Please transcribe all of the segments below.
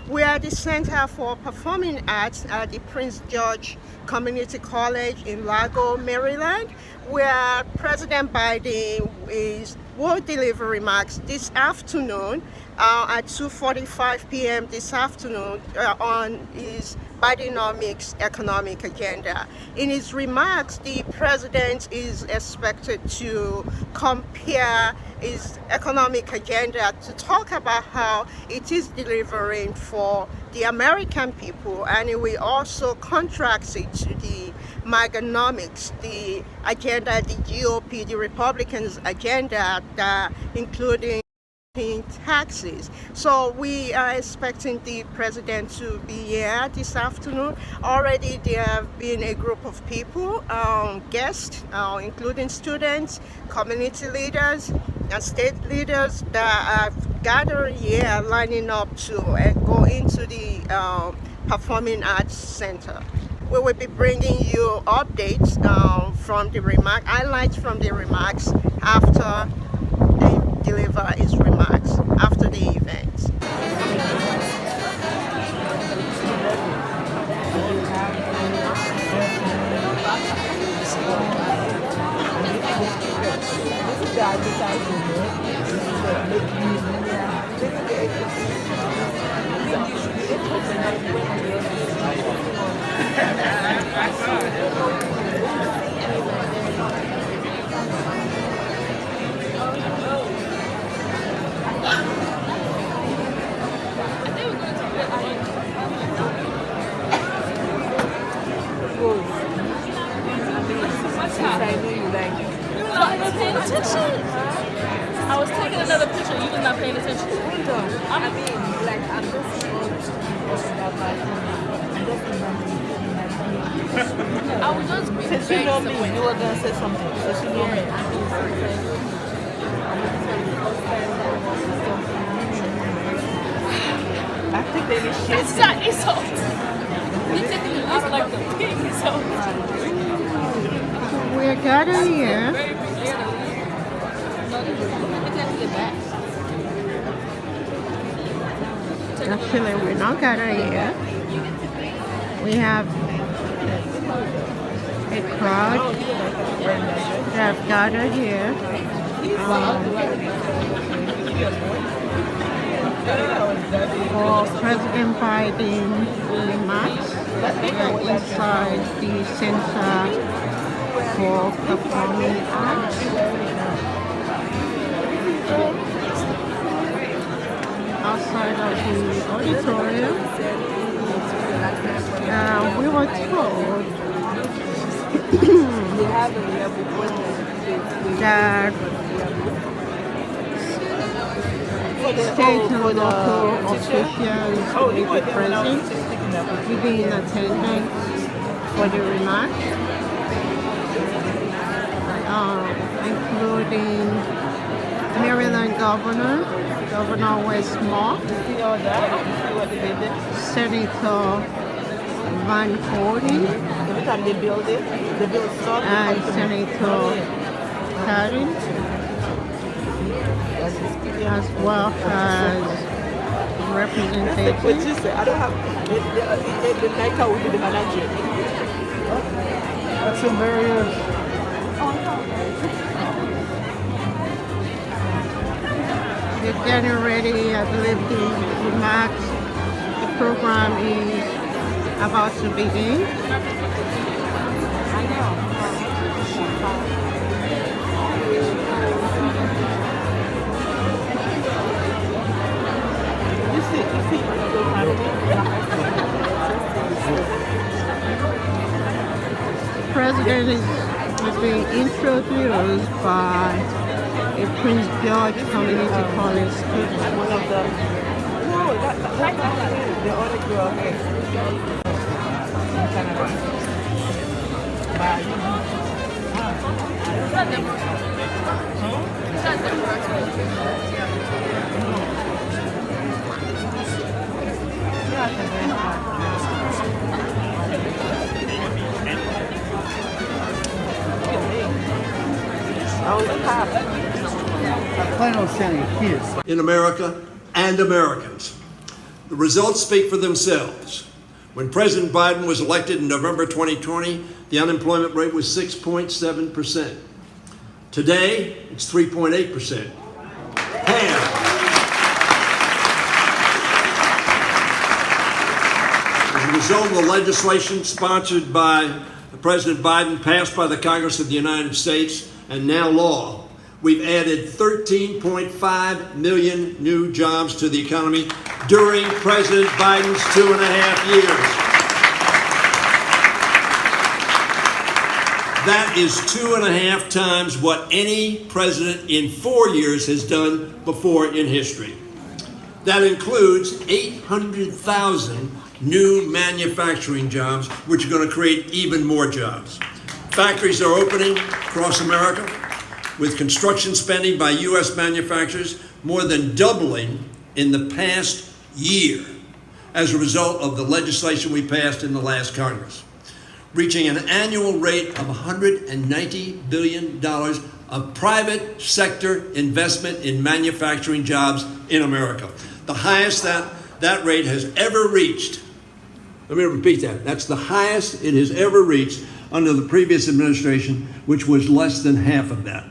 We are the Center for Performing Arts at the Prince George Community College in Largo, Maryland, where President Biden will deliver remarks this afternoon at 2:45 p.m. this afternoon on his Bidenomics economic agenda. In his remarks, the president is expected to compare his economic agenda to talk about how it is delivering for the American people, and it will also contrast it to the Bidenomics, the agenda, the GOP, the Republicans' agenda, including taxes. So we are expecting the president to be here this afternoon. Already there have been a group of people, guests, including students, community leaders, and state leaders that are gathering here, lining up to go into the Performing Arts Center. We will be bringing you updates from the highlights from the remarks after they deliver his remarks after the event. I was taking another picture. You was not paying attention. I'm I was just being since you know me, you were gonna say something. Since you know me. I think they need shit. It's not insult. You taking it out like the pig insult. We're gathered here. Actually, we're not gathered here. We have a crowd that have gathered here for President Biden remarks inside the Center for Performing Arts. Outside of the auditorium, we were told that state and local officials will be present, will be in attendance for the remarks, including Maryland Governor Westmore, Senator Van Horden, and Senator Tarin, as well as representatives. I don't have the night will be the manager. That's some barriers. We're getting ready. I believe the remarks, the program is about to begin. The president is being introduced by a Prince George Community College student. One of them. No, that's the other girl in Canada. I plan on sending kids. In America and Americans. The results speak for themselves. When President Biden was elected in November 2020, the unemployment rate was 6.7%. Today, it's 3.8%. Half. As a result of the legislation sponsored by President Biden, passed by the Congress of the United States, and now law, we've added 13.5 million new jobs to the economy during President Biden's 2.5 years. That is 2.5 times what any president in 4 years has done before in history. That includes 800,000 new manufacturing jobs, which are going to create even more jobs. Factories are opening across America, with construction spending by U.S. manufacturers more than doubling in the past year as a result of the legislation we passed in the last Congress, reaching an annual rate of $190 billion of private sector investment in manufacturing jobs in America. The highest that rate has ever reached. Let me repeat that. That's the highest it has ever reached under the previous administration, which was less than half of that.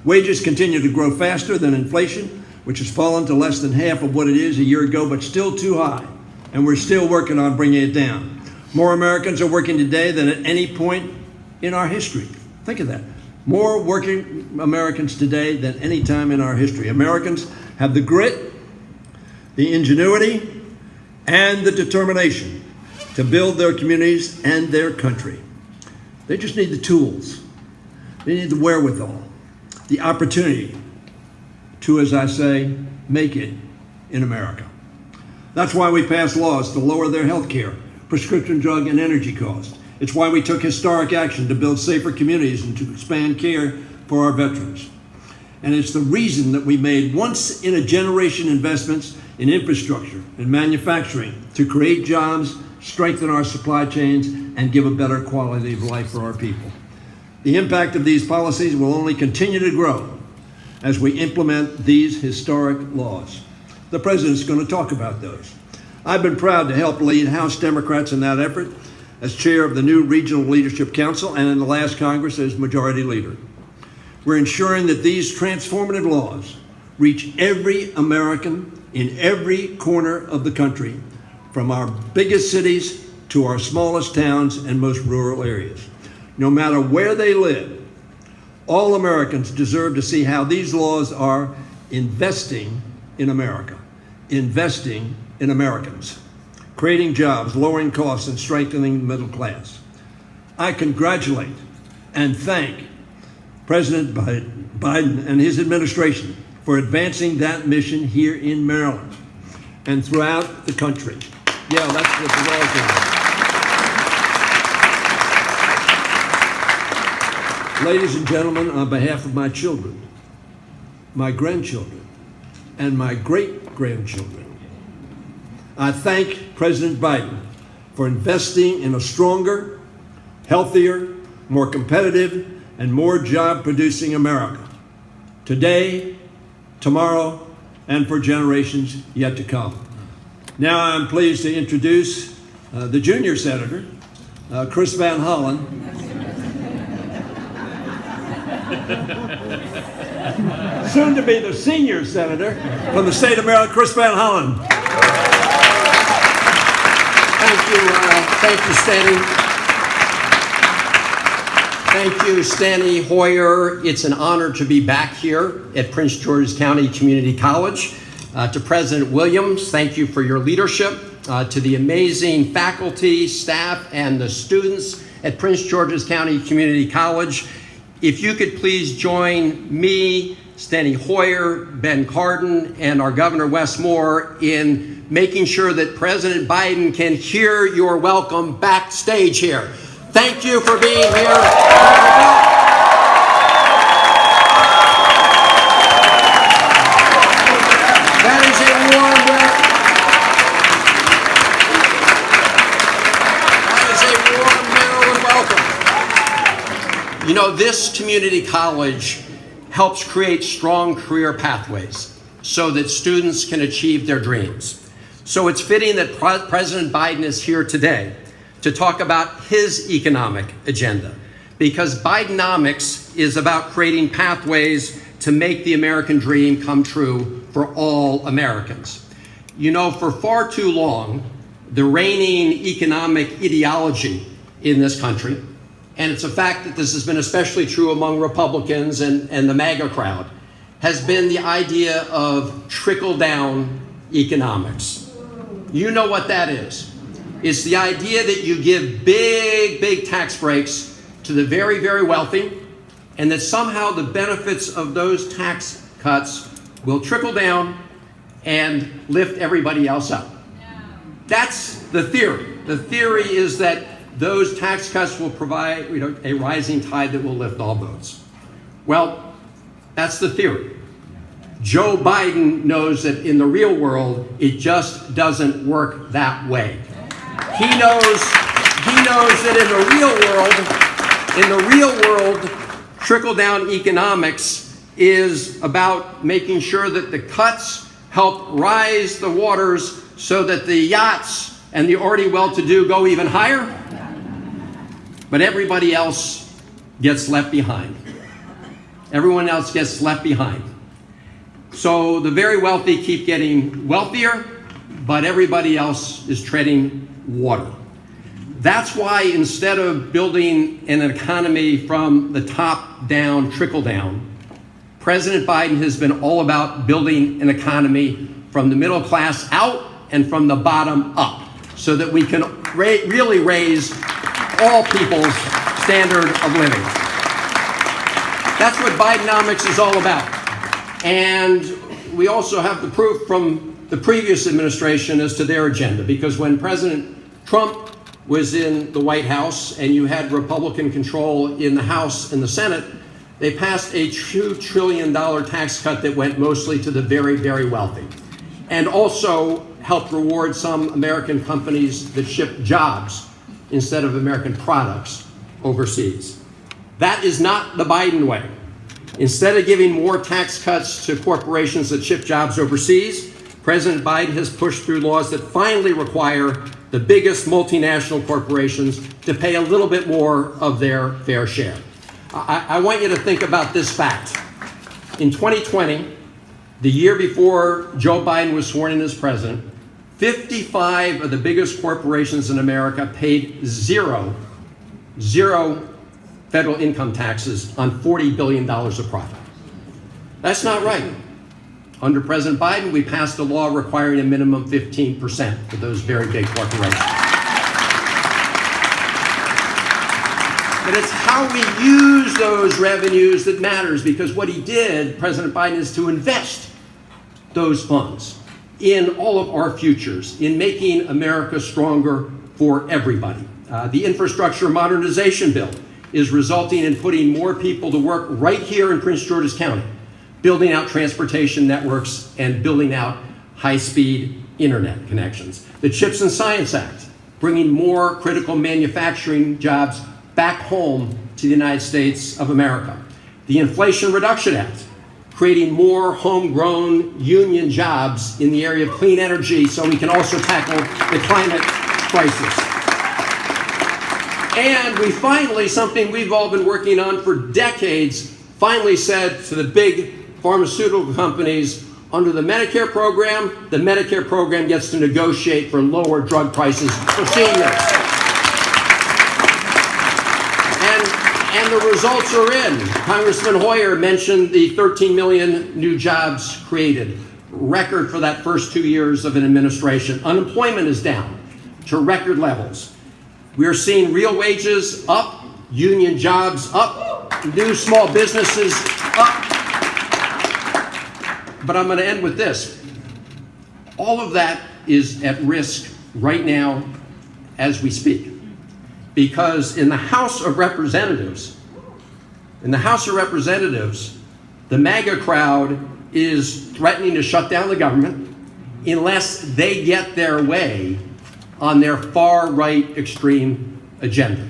Wages continue to grow faster than inflation, which has fallen to less than half of what it is a year ago, but still too high, and we're still working on bringing it down. More Americans are working today than at any point in our history. Think of that. More working Americans today than any time in our history. Americans have the grit, the ingenuity, and the determination to build their communities and their country. They just need the tools. They need the wherewithal, the opportunity to, as I say, make it in America. That's why we passed laws to lower their health care, prescription drug, and energy costs. It's why we took historic action to build safer communities and to expand care for our veterans. And it's the reason that we made once-in-a-generation investments in infrastructure and manufacturing to create jobs, strengthen our supply chains, and give a better quality of life for our people. The impact of these policies will only continue to grow as we implement these historic laws. The President's going to talk about those. I've been proud to help lead House Democrats in that effort as chair of the new Regional Leadership Council and in the last Congress as Majority Leader. We're ensuring that these transformative laws reach every American in every corner of the country, from our biggest cities to our smallest towns and most rural areas. No matter where they live, all Americans deserve to see how these laws are investing in America, investing in Americans, creating jobs, lowering costs, and strengthening the middle class. I congratulate and thank President Biden and his administration for advancing that mission here in Maryland and throughout the country. Yeah, that's what the laws are. Ladies and gentlemen, on behalf of my children, my grandchildren, and my great-grandchildren, I thank President Biden for investing in a stronger, healthier, more competitive, and more job-producing America, today, tomorrow, and for generations yet to come. Now I'm pleased to introduce the junior senator, Chris Van Hollen. Soon to be the senior senator from the state of Maryland, Chris Van Hollen. Thank you, Stanley. Thank you, Stanley Hoyer. It's an honor to be back here at Prince George's County Community College. To President Williams, thank you for your leadership. To the amazing faculty, staff, and the students at Prince George's County Community College, if you could please join me, Stanley Hoyer, Ben Cardin, and our Governor Wes Moore in making sure that President Biden can hear your welcome backstage here. Thank you for being here. That is a warm Maryland welcome. You know, this community college helps create strong career pathways so that students can achieve their dreams. So it's fitting that President Biden is here today to talk about his economic agenda, because Bidenomics is about creating pathways to make the American dream come true for all Americans. You know, for far too long, the reigning economic ideology in this country, and it's a fact that this has been especially true among Republicans and the MAGA crowd, has been the idea of trickle-down economics. You know what that is. It's the idea that you give big tax breaks to the very, very wealthy, and that somehow the benefits of those tax cuts will trickle down and lift everybody else up. That's the theory. The theory is that those tax cuts will provide, a rising tide that will lift all boats. Well, that's the theory. Joe Biden knows that in the real world, it just doesn't work that way. He knows that in the real world, trickle-down economics is about making sure that the cuts help rise the waters so that the yachts and the already well-to-do go even higher, but everybody else gets left behind. Everyone else gets left behind. So the very wealthy keep getting wealthier, but everybody else is treading water. That's why instead of building an economy from the top down, trickle down, President Biden has been all about building an economy from the middle class out and from the bottom up, so that we can really raise all people's standard of living. That's what Bidenomics is all about. And we also have the proof from the previous administration as to their agenda, because when President Trump was in the White House and you had Republican control in the House and the Senate, they passed a $2 trillion tax cut that went mostly to the very, very wealthy, and also helped reward some American companies that ship jobs instead of American products overseas. That is not the Biden way. Instead of giving more tax cuts to corporations that ship jobs overseas, President Biden has pushed through laws that finally require the biggest multinational corporations to pay a little bit more of their fair share. I want you to think about this fact. In 2020, the year before Joe Biden was sworn in as president, 55 of the biggest corporations in America paid zero federal income taxes on $40 billion of profit. That's not right. Under President Biden, we passed a law requiring a minimum 15% for those very big corporations. But it's how we use those revenues that matters, because what he did, President Biden, is to invest those funds in all of our futures, in making America stronger for everybody. The infrastructure modernization bill is resulting in putting more people to work right here in Prince George's County, building out transportation networks and building out high-speed internet connections. The CHIPS and Science Act, bringing more critical manufacturing jobs back home to the United States of America. The Inflation Reduction Act, creating more homegrown union jobs in the area of clean energy so we can also tackle the climate crisis. And we finally, something we've all been working on for decades, finally said to the big pharmaceutical companies, under the Medicare program gets to negotiate for lower drug prices for seniors. And the results are in. Congressman Hoyer mentioned the 13 million new jobs created, record for that first 2 years of an administration. Unemployment is down to record levels. We are seeing real wages up, union jobs up, new small businesses up. But I'm going to end with this. All of that is at risk right now as we speak. Because in the House of Representatives, the MAGA crowd is threatening to shut down the government unless they get their way on their far-right extreme agenda.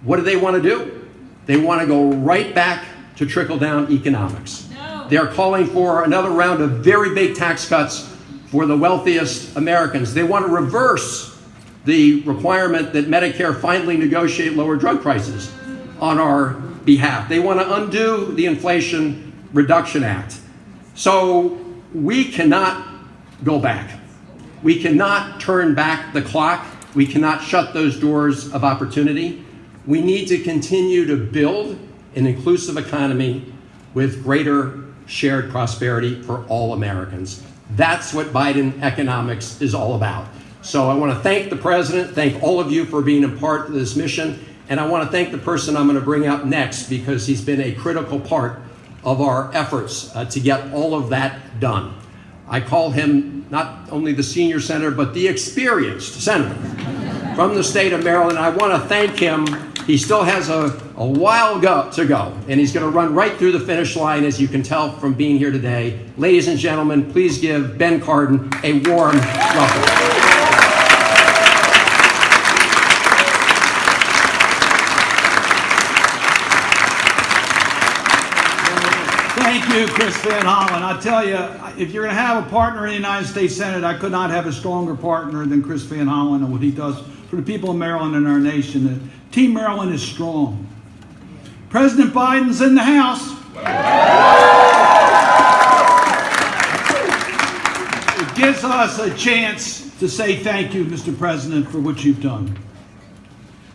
What do they want to do? They want to go right back to trickle-down economics. No. They're calling for another round of very big tax cuts for the wealthiest Americans. They want to reverse the requirement that Medicare finally negotiate lower drug prices on our behalf. They want to undo the Inflation Reduction Act. So we cannot go back. We cannot turn back the clock. We cannot shut those doors of opportunity. We need to continue to build an inclusive economy with greater shared prosperity for all Americans. That's what Biden economics is all about. So I want to thank the president, thank all of you for being a part of this mission, and I want to thank the person I'm going to bring up next because he's been a critical part of our efforts to get all of that done. I call him not only the senior senator, but the experienced senator from the state of Maryland. I want to thank him. He still has a while to go, and he's going to run right through the finish line, as you can tell from being here today. Ladies and gentlemen, please give Ben Cardin a warm welcome. Thank you, Chris Van Hollen. I tell you, if you're going to have a partner in the United States Senate, I could not have a stronger partner than Chris Van Hollen and what he does for the people of Maryland and our nation. Team Maryland is strong. President Biden's in the House. It gives us a chance to say thank you, Mr. President, for what you've done.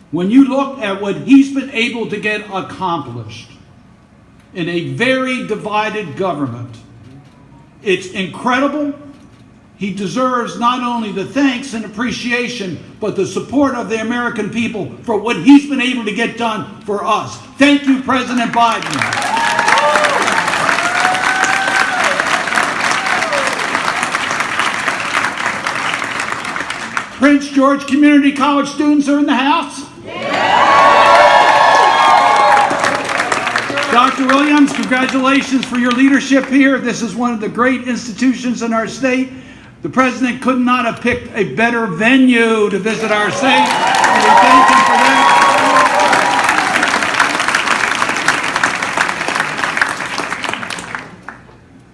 When you look at what he's been able to get accomplished in a very divided government, it's incredible. He deserves not only the thanks and appreciation, but the support of the American people for what he's been able to get done for us. Thank you, President Biden. Prince George Community College students are in the house. Dr. Williams, congratulations for your leadership here. This is one of the great institutions in our state. The president could not have picked a better venue to visit our state, and we thank him for that.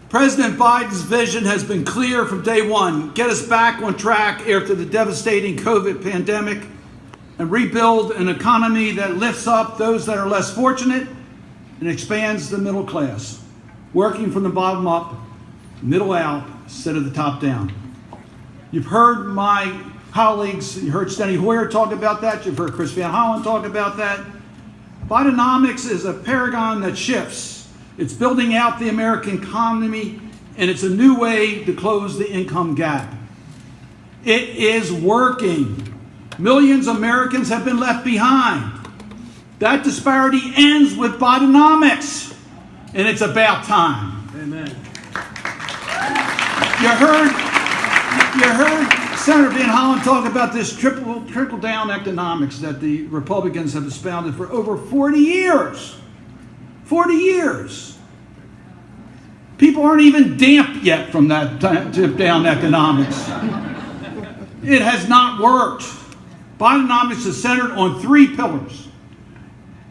President Biden's vision has been clear from day one. Get us back on track after the devastating COVID pandemic and rebuild an economy that lifts up those that are less fortunate and expands the middle class, working from the bottom up, middle out, instead of the top down. You've heard my colleagues, you heard Steny Hoyer talk about that, you've heard Chris Van Hollen talk about that. Bidenomics is a paradigm that shifts. It's building out the American economy, and it's a new way to close the income gap. It is working. Millions of Americans have been left behind. That disparity ends with Bidenomics, and it's about time. Amen. You heard Senator Van Hollen talk about this trickle-down economics that the Republicans have espoused for over 40 years. 40 years. People aren't even damp yet from that tip-down economics. It has not worked. Bidenomics is centered on 3 pillars.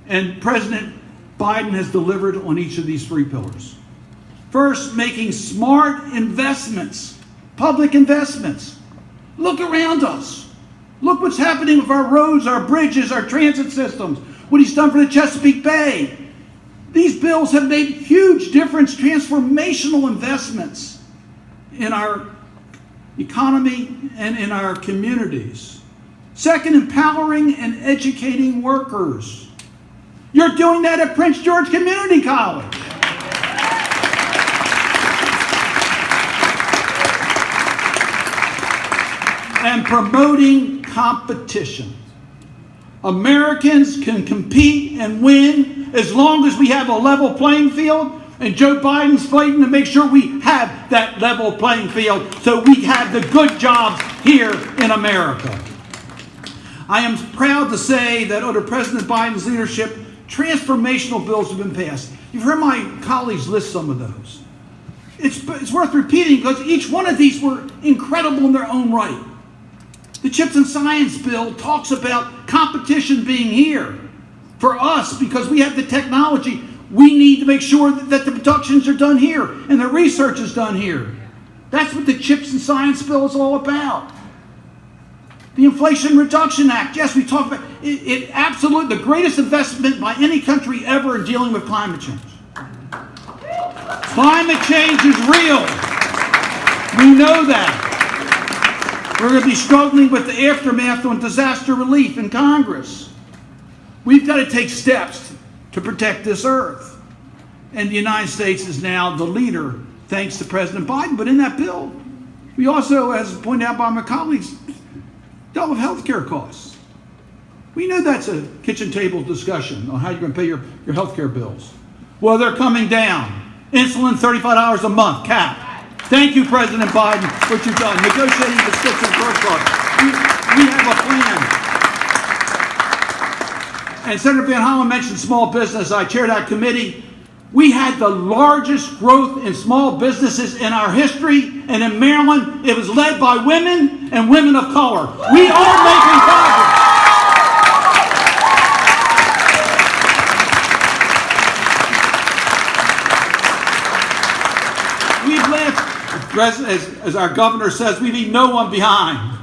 And President Biden has delivered on each of these 3 pillars. First, making smart investments, public investments. Look around us. Look what's happening with our roads, our bridges, our transit systems, what he's done for the Chesapeake Bay. These bills have made huge difference, transformational investments in our economy and in our communities. Second, empowering and educating workers. You're doing that at Prince George Community College. And promoting competition. Americans can compete and win as long as we have a level playing field, and Joe Biden's fighting to make sure we have that level playing field so we have the good jobs here in America. I am proud to say that under President Biden's leadership, transformational bills have been passed. You've heard my colleagues list some of those. It's worth repeating because each one of these were incredible in their own right. The Chips and Science Bill talks about competition being here for us because we have the technology. We need to make sure that the productions are done here and the research is done here. That's what the CHIPS and Science Bill is all about. The Inflation Reduction Act, yes, we talk about it absolutely the greatest investment by any country ever in dealing with climate change. Climate change is real. We know that. We're going to be struggling with the aftermath on disaster relief in Congress. We've got to take steps to protect this earth. And the United States is now the leader, thanks to President Biden. But in that bill, we also, as pointed out by my colleagues, dealt with health care costs. We know that's a kitchen table discussion on how you're going to pay your health care bills. Well, they're coming down. Insulin, $35 a month, cap. Thank you, President Biden, for what you've done. Negotiating prescription drug costs. We have a plan. And Senator Van Hollen mentioned small business. I chair that committee. We had the largest growth in small businesses in our history, and in Maryland, it was led by women and women of color. We are making progress. We've left, as our governor says, we leave no one behind.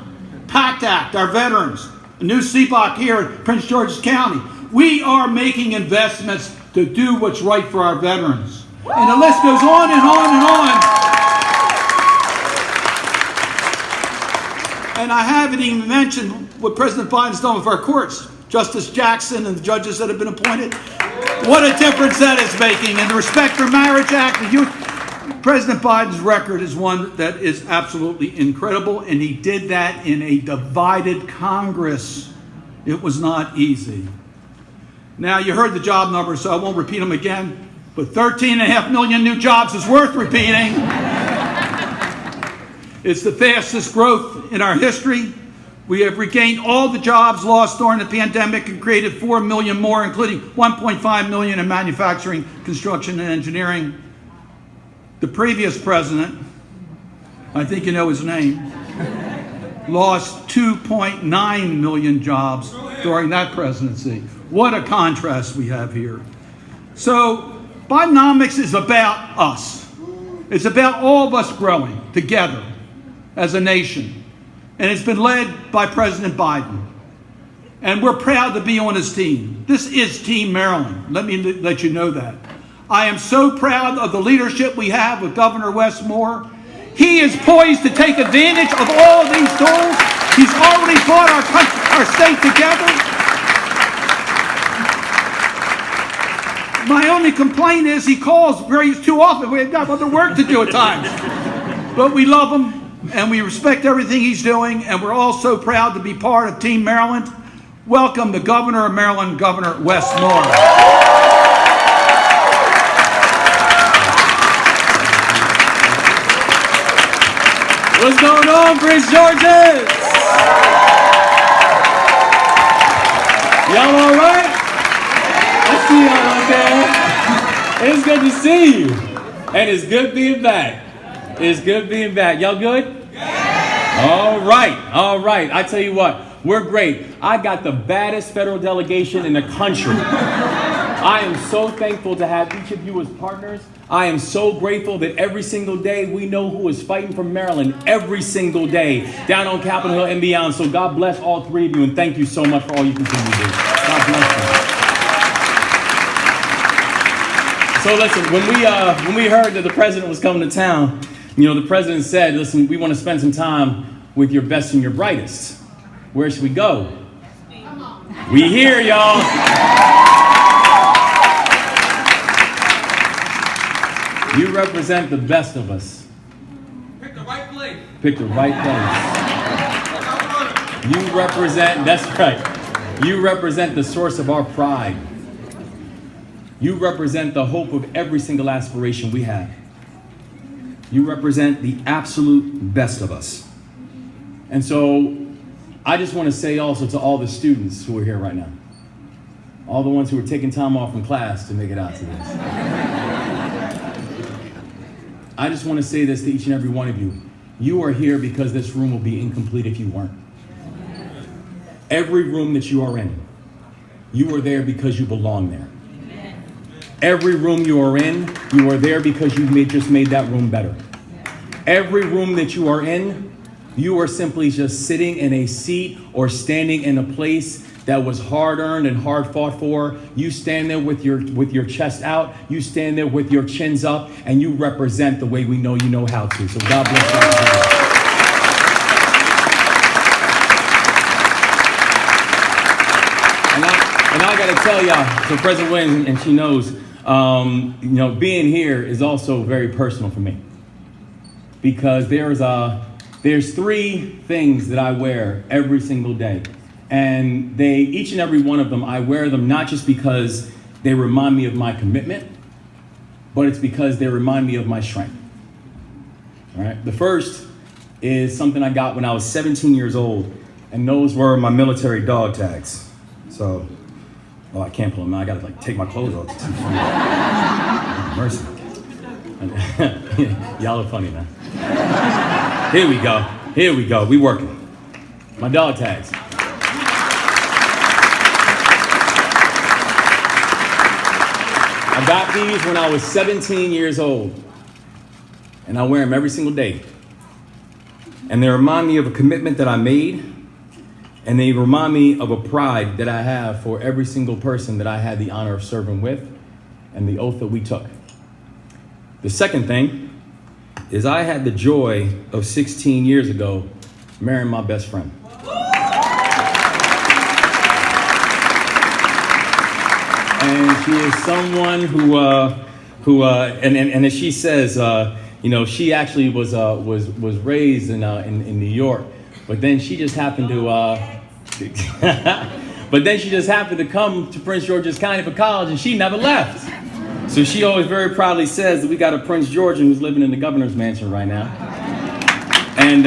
PACT Act, our veterans, a new CBOC here in Prince George's County. We are making investments to do what's right for our veterans. And the list goes on and on and on. And I haven't even mentioned what President Biden's done with our courts. Justice Jackson and the judges that have been appointed. What a difference that is making. And the Respect for Marriage Act, President Biden's record is one that is absolutely incredible. And he did that in a divided Congress. It was not easy. Now, you heard the job numbers, so I won't repeat them again, but 13.5 million new jobs is worth repeating. It's the fastest growth in our history. We have regained all the jobs lost during the pandemic and created 4 million more, including 1.5 million in manufacturing, construction, and engineering. The previous president, I think you know his name, lost 2.9 million jobs during that presidency. What a contrast we have here. So, Bidenomics is about us. It's about all of us growing together as a nation. And it's been led by President Biden. And we're proud to be on his team. This is Team Maryland. Let me let you know that. I am so proud of the leadership we have with Governor Wes Moore. He is poised to take advantage of all of these tools. He's already brought our state together. My only complaint is he calls too often. We've got other work to do at times. But we love him, and we respect everything he's doing, and we're all so proud to be part of Team Maryland. Welcome the Governor of Maryland, Governor Wes Moore. What's going on, Prince George's? Y'all all right? I see y'all out there. It's good to see you. And it's good being back. It's good being back. Y'all good? Yeah. All right. I tell you what, we're great. I got the baddest federal delegation in the country. I am so thankful to have each of you as partners. I am so grateful that every single day we know who is fighting for Maryland every single day down on Capitol Hill and beyond. So God bless all three of you, and thank you so much for all you continue to do. God bless you. So listen, when we heard that the president was coming to town, the president said, listen, we want to spend some time with your best and your brightest. Where should we go? We here, y'all. You represent the best of us. Pick the right place. Pick the right place. You represent, that's right. You represent the source of our pride. You represent the hope of every single aspiration we have. You represent the absolute best of us. And so I just want to say also to all the students who are here right now, all the ones who are taking time off from class to make it out to this. I just want to say this to each and every one of you. You are here because this room will be incomplete if you weren't. Every room that you are in, you are there because you belong there. Every room you are in, you are there because you just made that room better. Every room that you are in, you are simply just sitting in a seat or standing in a place that was hard-earned and hard fought for. You stand there with your chest out, you stand there with your chins up, and you represent the way we know you know how to. So God bless you. And I got to tell y'all, so President Williams, and she knows, being here is also very personal for me, because there's three things that I wear every single day, and each and every one of them, I wear them not just because they remind me of my commitment, but it's because they remind me of my strength. All right. The first is something I got when I was 17 years old, and those were my military dog tags. So. Oh, I can't pull them out. I gotta take my clothes off. Mercy. Y'all are funny, man. Here we go. We working. My dog tags. I got these when I was 17 years old, and I wear them every single day. And they remind me of a commitment that I made. And they remind me of a pride that I have for every single person that I had the honor of serving with and the oath that we took. The second thing is I had the joy of 16 years ago marrying my best friend. And she is someone and as she says, she actually was raised in New York. But then she just happened to, come to Prince George's County for college, and she never left. So she always very proudly says that we got a Prince Georgian who's living in the governor's mansion right now. And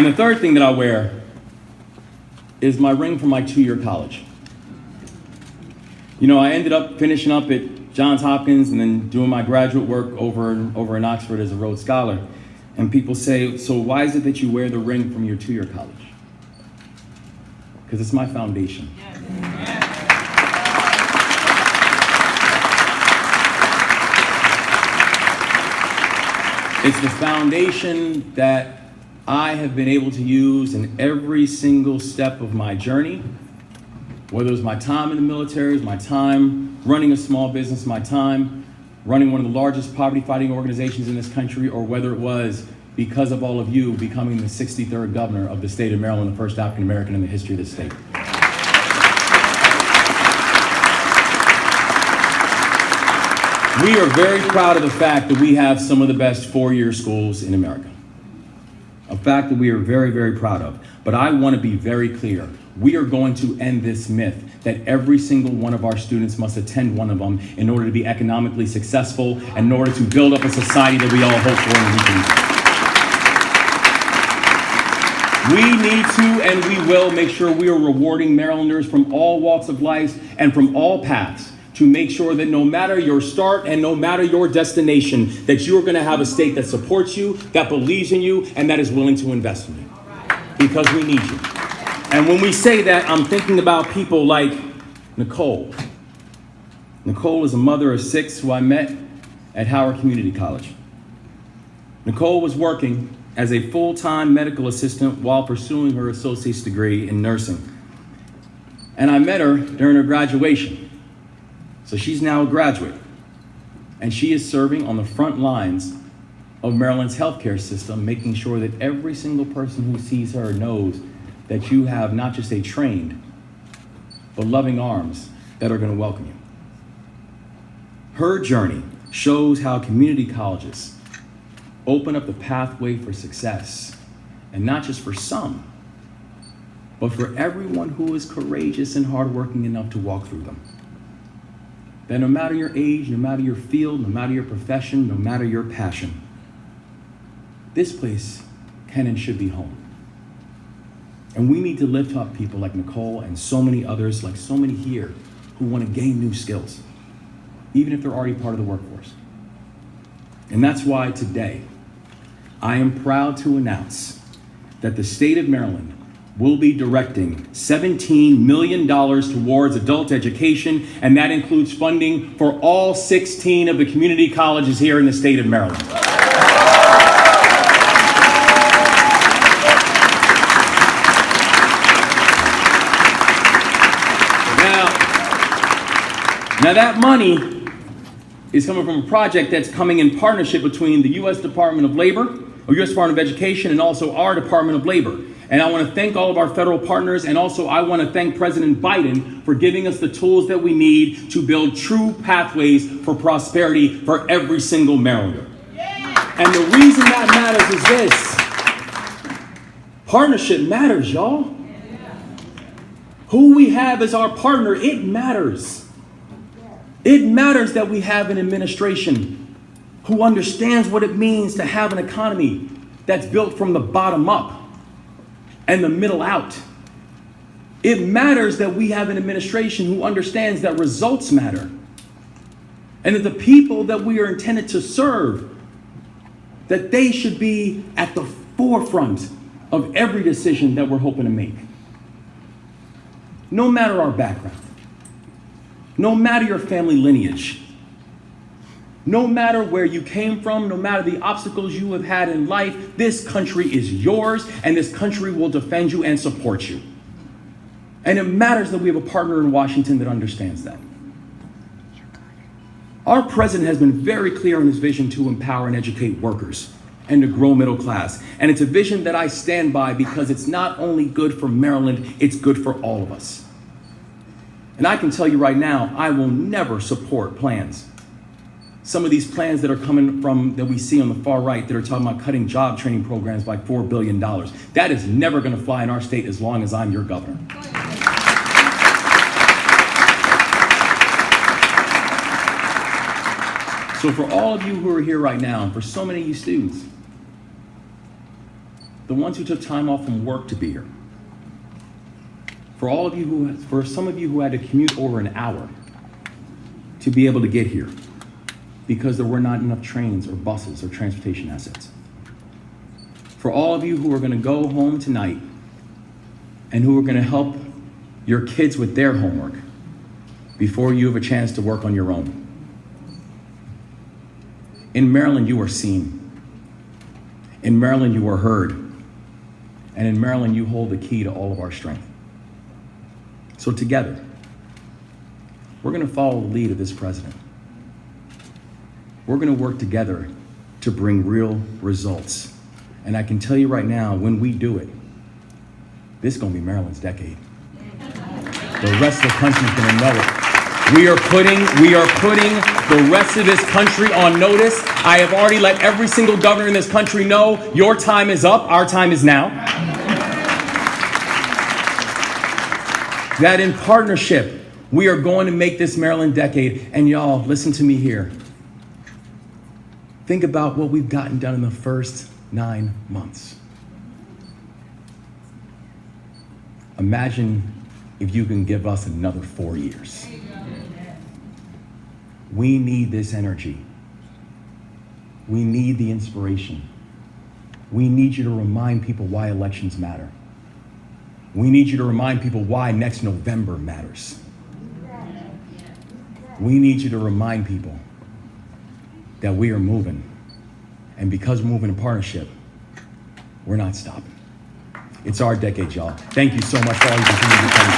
the third thing that I wear is my ring from my 2-year college. I ended up finishing up at Johns Hopkins and then doing my graduate work over in Oxford as a Rhodes Scholar. And people say, so why is it that you wear the ring from your 2-year college? Because it's my foundation. It's the foundation that I have been able to use in every single step of my journey, whether it was my time in the military, my time running a small business, my time running one of the largest poverty-fighting organizations in this country, or whether it was because of all of you becoming the 63rd governor of the state of Maryland, the first African-American in the history of the state. We are very proud of the fact that we have some of the best 4-year schools in America. A fact that we are very, very proud of. But I want to be very clear. We are going to end this myth that every single one of our students must attend one of them in order to be economically successful, and in order to build up a society that we all hope for and we can. We need to, and we will, make sure we are rewarding Marylanders from all walks of life and from all paths to make sure that no matter your start and no matter your destination, that you are going to have a state that supports you, that believes in you, and that is willing to invest in you. Because we need you. And when we say that, I'm thinking about people like Nicole. Nicole is a mother of 6 who I met at Howard Community College. Nicole was working as a full-time medical assistant while pursuing her associate's degree in nursing. And I met her during her graduation. So she's now a graduate. And she is serving on the front lines of Maryland's healthcare system, making sure that every single person who sees her knows that you have not just a trained, but loving arms that are going to welcome you. Her journey shows how community colleges open up the pathway for success, and not just for some, but for everyone who is courageous and hardworking enough to walk through them. That no matter your age, no matter your field, no matter your profession, no matter your passion, this place can and should be home. And we need to lift up people like Nicole and so many others, like so many here, who want to gain new skills, even if they're already part of the workforce. And that's why today, I am proud to announce that the state of Maryland will be directing $17 million towards adult education, and that includes funding for all 16 of the community colleges here in the state of Maryland. Now that money is coming from a project that's coming in partnership between the U.S. Department of Labor, or U.S. Department of Education, and also our Department of Labor. And I want to thank all of our federal partners, and also I want to thank President Biden for giving us the tools that we need to build true pathways for prosperity for every single Marylander. And the reason that matters is this. Partnership matters, y'all. Who we have as our partner, it matters. It matters that we have an administration who understands what it means to have an economy that's built from the bottom up and the middle out. It matters that we have an administration who understands that results matter and that the people that we are intended to serve, that they should be at the forefront of every decision that we're hoping to make. No matter our background, no matter your family lineage, no matter where you came from, no matter the obstacles you have had in life, this country is yours, and this country will defend you and support you. And it matters that we have a partner in Washington that understands that. Our president has been very clear in his vision to empower and educate workers and to grow middle class. And it's a vision that I stand by because it's not only good for Maryland, it's good for all of us. And I can tell you right now, I will never support plans. Some of these plans that are coming from, that we see on the far right, that are talking about cutting job training programs by $4 billion. That is never going to fly in our state as long as I'm your governor. So for all of you who are here right now, and for so many of you students, the ones who took time off from work to be here, for some of you who had to commute over an hour to be able to get here, because there were not enough trains or buses or transportation assets. For all of you who are going to go home tonight and who are going to help your kids with their homework before you have a chance to work on your own. In Maryland, you are seen. In Maryland, you are heard. And in Maryland, you hold the key to all of our strength. So together, we're going to follow the lead of this president. We're going to work together to bring real results. And I can tell you right now, when we do it, this is going to be Maryland's decade. The rest of the country is going to know it. We are putting the rest of this country on notice. I have already let every single governor in this country know your time is up, our time is now. That in partnership, we are going to make this Maryland decade. And y'all, listen to me here. Think about what we've gotten done in the first 9 months. Imagine if you can give us another 4 years. We need this energy. We need the inspiration. We need you to remind people why elections matter. We need you to remind people why next November matters. We need you to remind people that we are moving. And because we're moving in partnership, we're not stopping. It's our decade, y'all. Thank you so much for all you continue to come.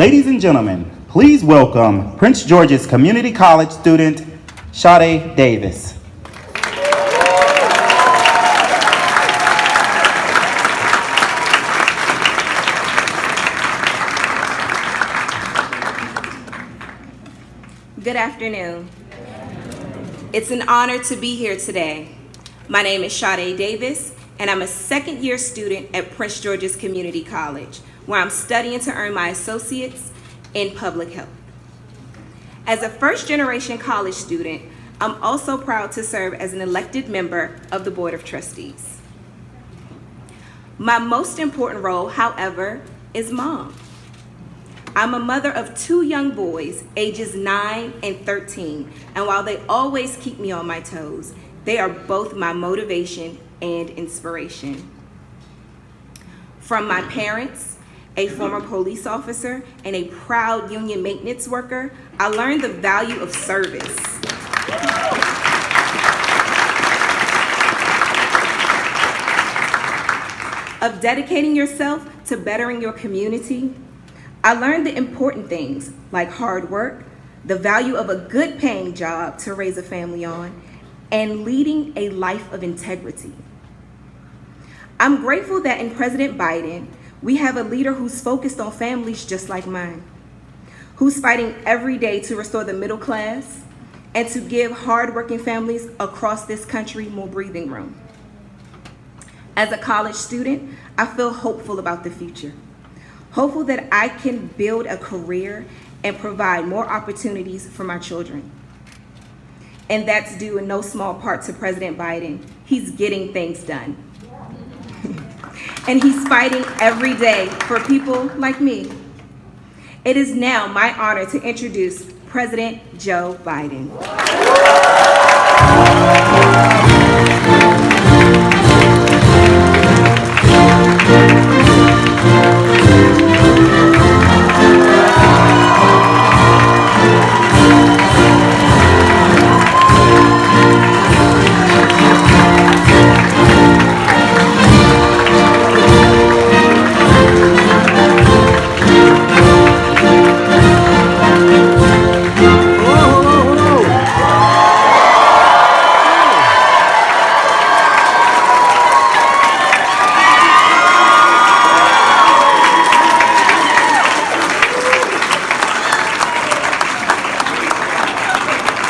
Ladies and gentlemen, please welcome Prince George's Community College student, Sade Davis. Good afternoon. It's an honor to be here today. My name is Sade Davis, and I'm a second-year student at Prince George's Community College, where I'm studying to earn my associates in public health. As a first-generation college student, I'm also proud to serve as an elected member of the Board of Trustees. My most important role, however, is mom. I'm a mother of 2 young boys, ages 9 and 13, and while they always keep me on my toes, they are both my motivation and inspiration. From my parents, a former police officer and a proud union maintenance worker, I learned the value of service. Of dedicating yourself to bettering your community. I learned the important things like hard work, the value of a good paying job to raise a family on, and leading a life of integrity. I'm grateful that in President Biden, we have a leader who's focused on families just like mine, who's fighting every day to restore the middle class and to give hardworking families across this country more breathing room. As a college student, I feel hopeful about the future. Hopeful that I can build a career and provide more opportunities for my children. And that's due in no small part to President Biden. He's getting things done. And he's fighting every day for people like me. It is now my honor to introduce President Joe Biden.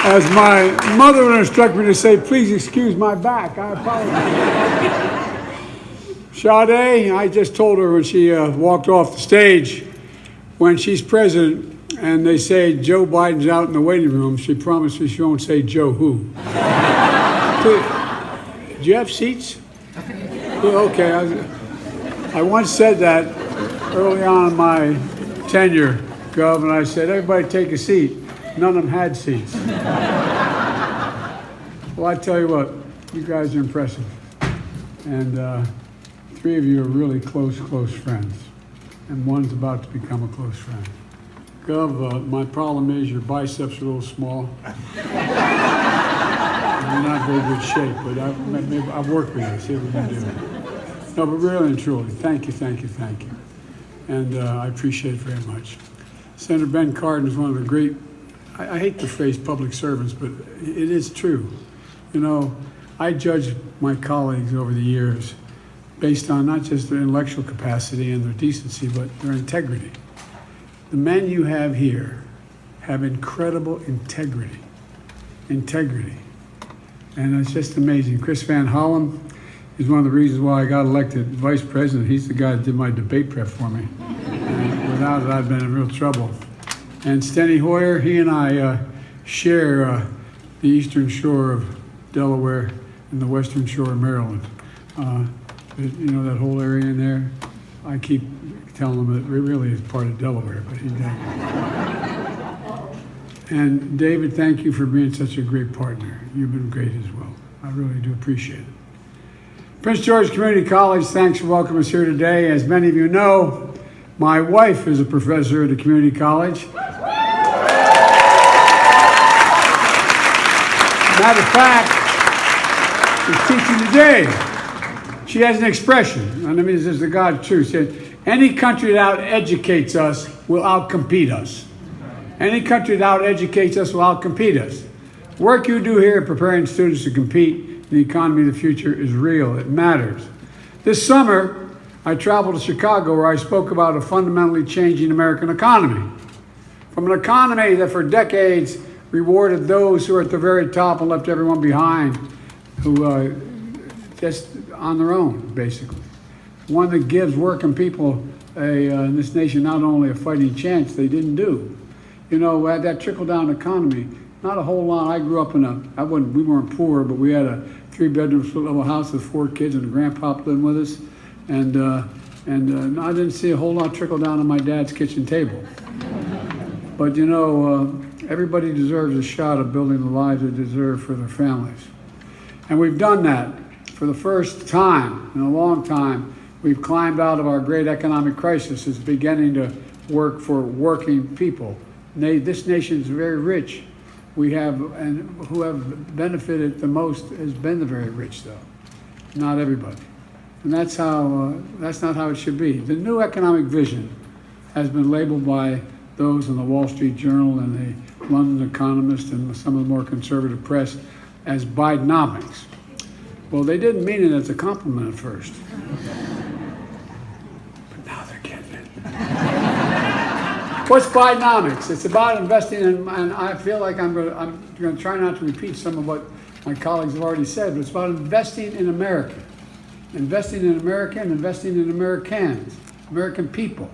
As my mother would instruct me to say, please excuse my back. I apologize. Sade, I just told her when she walked off the stage, when she's president and they say Joe Biden's out in the waiting room, she promises she won't say Joe who. Do you have seats? Okay. I once said that early on in my tenure, Gov, and I said, everybody take a seat. None of them had seats. Well, I tell you what, you guys are impressive. And 3 of you are really close friends. And one's about to become a close friend. Gov, my problem is your biceps are a little small. You're not in very good shape, but I've worked with you, see what we can do. No, but really and truly, thank you. And I appreciate it very much. Senator Ben Cardin is one of the great, I hate the phrase public servants, but it is true. You know, I judge my colleagues over the years based on not just their intellectual capacity and their decency, but their integrity. The men you have here have incredible integrity. And it's just amazing. Chris Van Hollen is one of the reasons why I got elected vice president. He's the guy that did my debate prep for me. And without it, I'd been in real trouble. And Steny Hoyer, he and I share the eastern shore of Delaware and the western shore of Maryland. You know that whole area in there? I keep telling him that it really is part of Delaware, but he doesn't. And David, thank you for being such a great partner. You've been great as well. I really do appreciate it. Prince George Community College, thanks for welcoming us here today. As many of you know, my wife is a professor at a community college. Matter of fact, she's teaching today. She has an expression, and I mean, this is the God's truth. She said, Any country that out-educates us will out-compete us. Any country that out-educates us will out-compete us. Work you do here preparing students to compete in the economy of the future is real. It matters. This summer, I traveled to Chicago where I spoke about a fundamentally changing American economy. From an economy that for decades rewarded those who are at the very top and left everyone behind who just on their own, basically. One that gives working people in this nation not only a fighting chance, they didn't do. You know, that trickle-down economy, not a whole lot. I grew up we weren't poor, but we had a 3-bedroom split-level house with 4 kids and a grandpa living with us. And I didn't see a whole lot trickle down on my dad's kitchen table. But you know, everybody deserves a shot of building the lives they deserve for their families. And we've done that for the first time in a long time. We've climbed out of our great economic crisis. It's beginning to work for working people. This nation is very rich. And who have benefited the most has been the very rich, though, not everybody. And that's not how it should be. The new economic vision has been labeled by those in the Wall Street Journal and the London Economist and some of the more conservative press as Bidenomics. Well, they didn't mean it as a compliment at first. But now they're getting it. What's Bidenomics? It's about investing in, and I feel like I'm going to try not to repeat some of what my colleagues have already said, but it's about investing in America. Investing in America and investing in Americans, American people.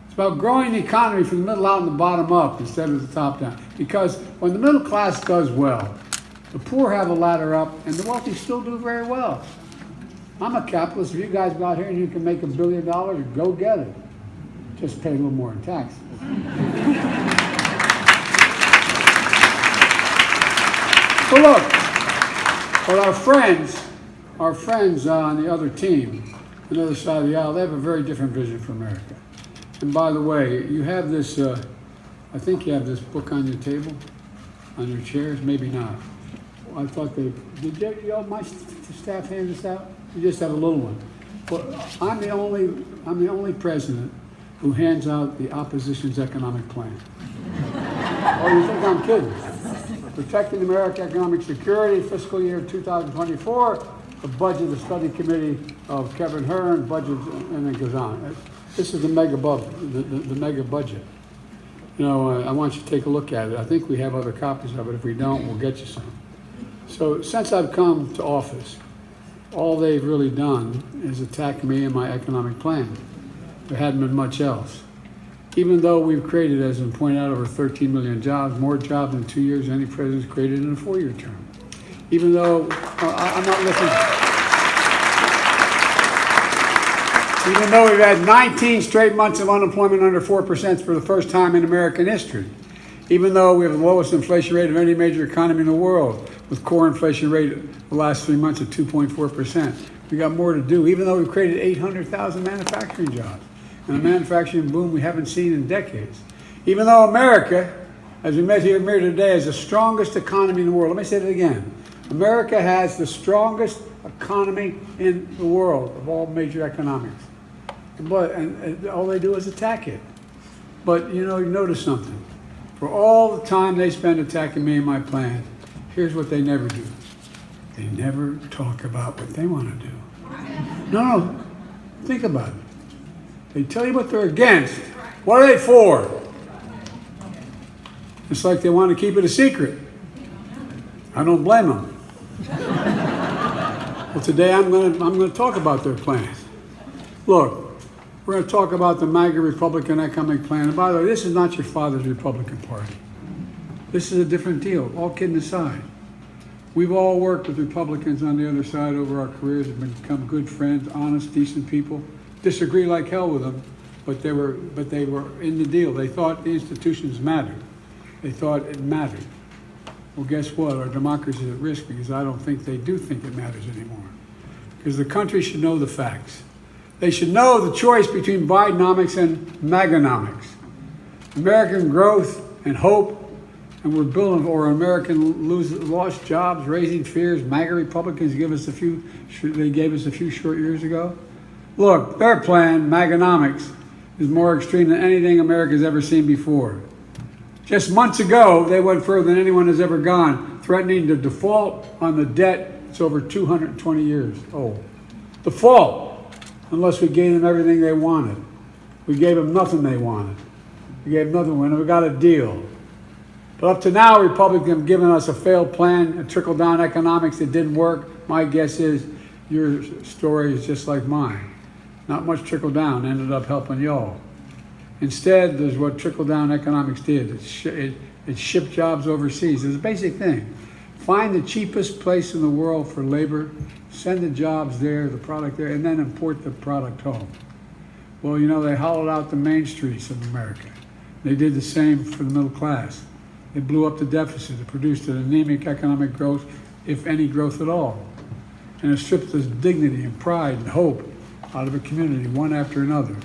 It's about growing the economy from the middle out and the bottom up instead of the top down. Because when the middle class does well, the poor have a ladder up and the wealthy still do very well. I'm a capitalist. If you guys go out here and you can make $1 billion, go get it. Just pay a little more in taxes. So look, but our friends on the other team, on the other side of the aisle, they have a very different vision for America. And by the way, you have this, I think you have this book on your table, on your chairs, maybe not. I thought did you my staff hand this out? You just have a little one. Well, I'm the only president who hands out the opposition's economic plan. Oh, you think I'm kidding? Protecting American economic security, fiscal year 2024, the budget, the study committee of Kevin Hearn, budget, and it goes on. This is the mega budget. You know, I want you to take a look at it. I think we have other copies of it. If we don't, we'll get you some. So since I've come to office, all they've really done is attack me and my economic plan. There hadn't been much else. Even though we've created, as I pointed out, over 13 million jobs, more jobs in 2 years than any president's created in a 4-year term. Even though I'm not looking. Even though we've had 19 straight months of unemployment under 4% for the first time in American history. Even though we have the lowest inflation rate of any major economy in the world, with core inflation rate the last 3 months at 2.4%. We got more to do, even though we've created 800,000 manufacturing jobs and a manufacturing boom we haven't seen in decades. Even though America, as we met here today, is the strongest economy in the world. Let me say that again. America has the strongest economy in the world of all major economics. And all they do is attack it. But you know, you notice something. For all the time they spend attacking me and my plan, here's what they never do. They never talk about what they want to do. No, think about it. They tell you what they're against. What are they for? It's like they want to keep it a secret. I don't blame them. Well, today I'm going to talk about their plans. Look, we're going to talk about the MAGA Republican economic plan. And by the way, this is not your father's Republican Party. This is a different deal, all kidding aside. We've all worked with Republicans on the other side over our careers, have become good friends, honest, decent people. Disagree like hell with them, but they were in the deal. They thought the institutions mattered. They thought it mattered. Well, guess what? Our democracy is at risk because I don't think they do think it matters anymore. Because the country should know the facts. They should know the choice between Bidenomics and MAGAnomics. American growth and hope, and we're building, or American lost jobs, raising fears. MAGA Republicans gave us a few short years ago. Look, their plan, Bidenomics, is more extreme than anything America's ever seen before. Just months ago, they went further than anyone has ever gone, threatening to default on the debt that's over 220 years old. Default, unless we gave them everything they wanted. We gave them nothing they wanted. We gave nothing when we got a deal. But up to now, Republicans have given us a failed plan, a trickle-down economics that didn't work. My guess is your story is just like mine. Not much trickle-down ended up helping y'all. Instead, there's what trickle-down economics did. It shipped jobs overseas. It's a basic thing. Find the cheapest place in the world for labor, send the jobs there, the product there, and then import the product home. Well, you know, they hollowed out the main streets of America. They did the same for the middle class. They blew up the deficit. It produced an anemic economic growth, if any growth at all. And it stripped us dignity and pride and hope out of a community, one after another.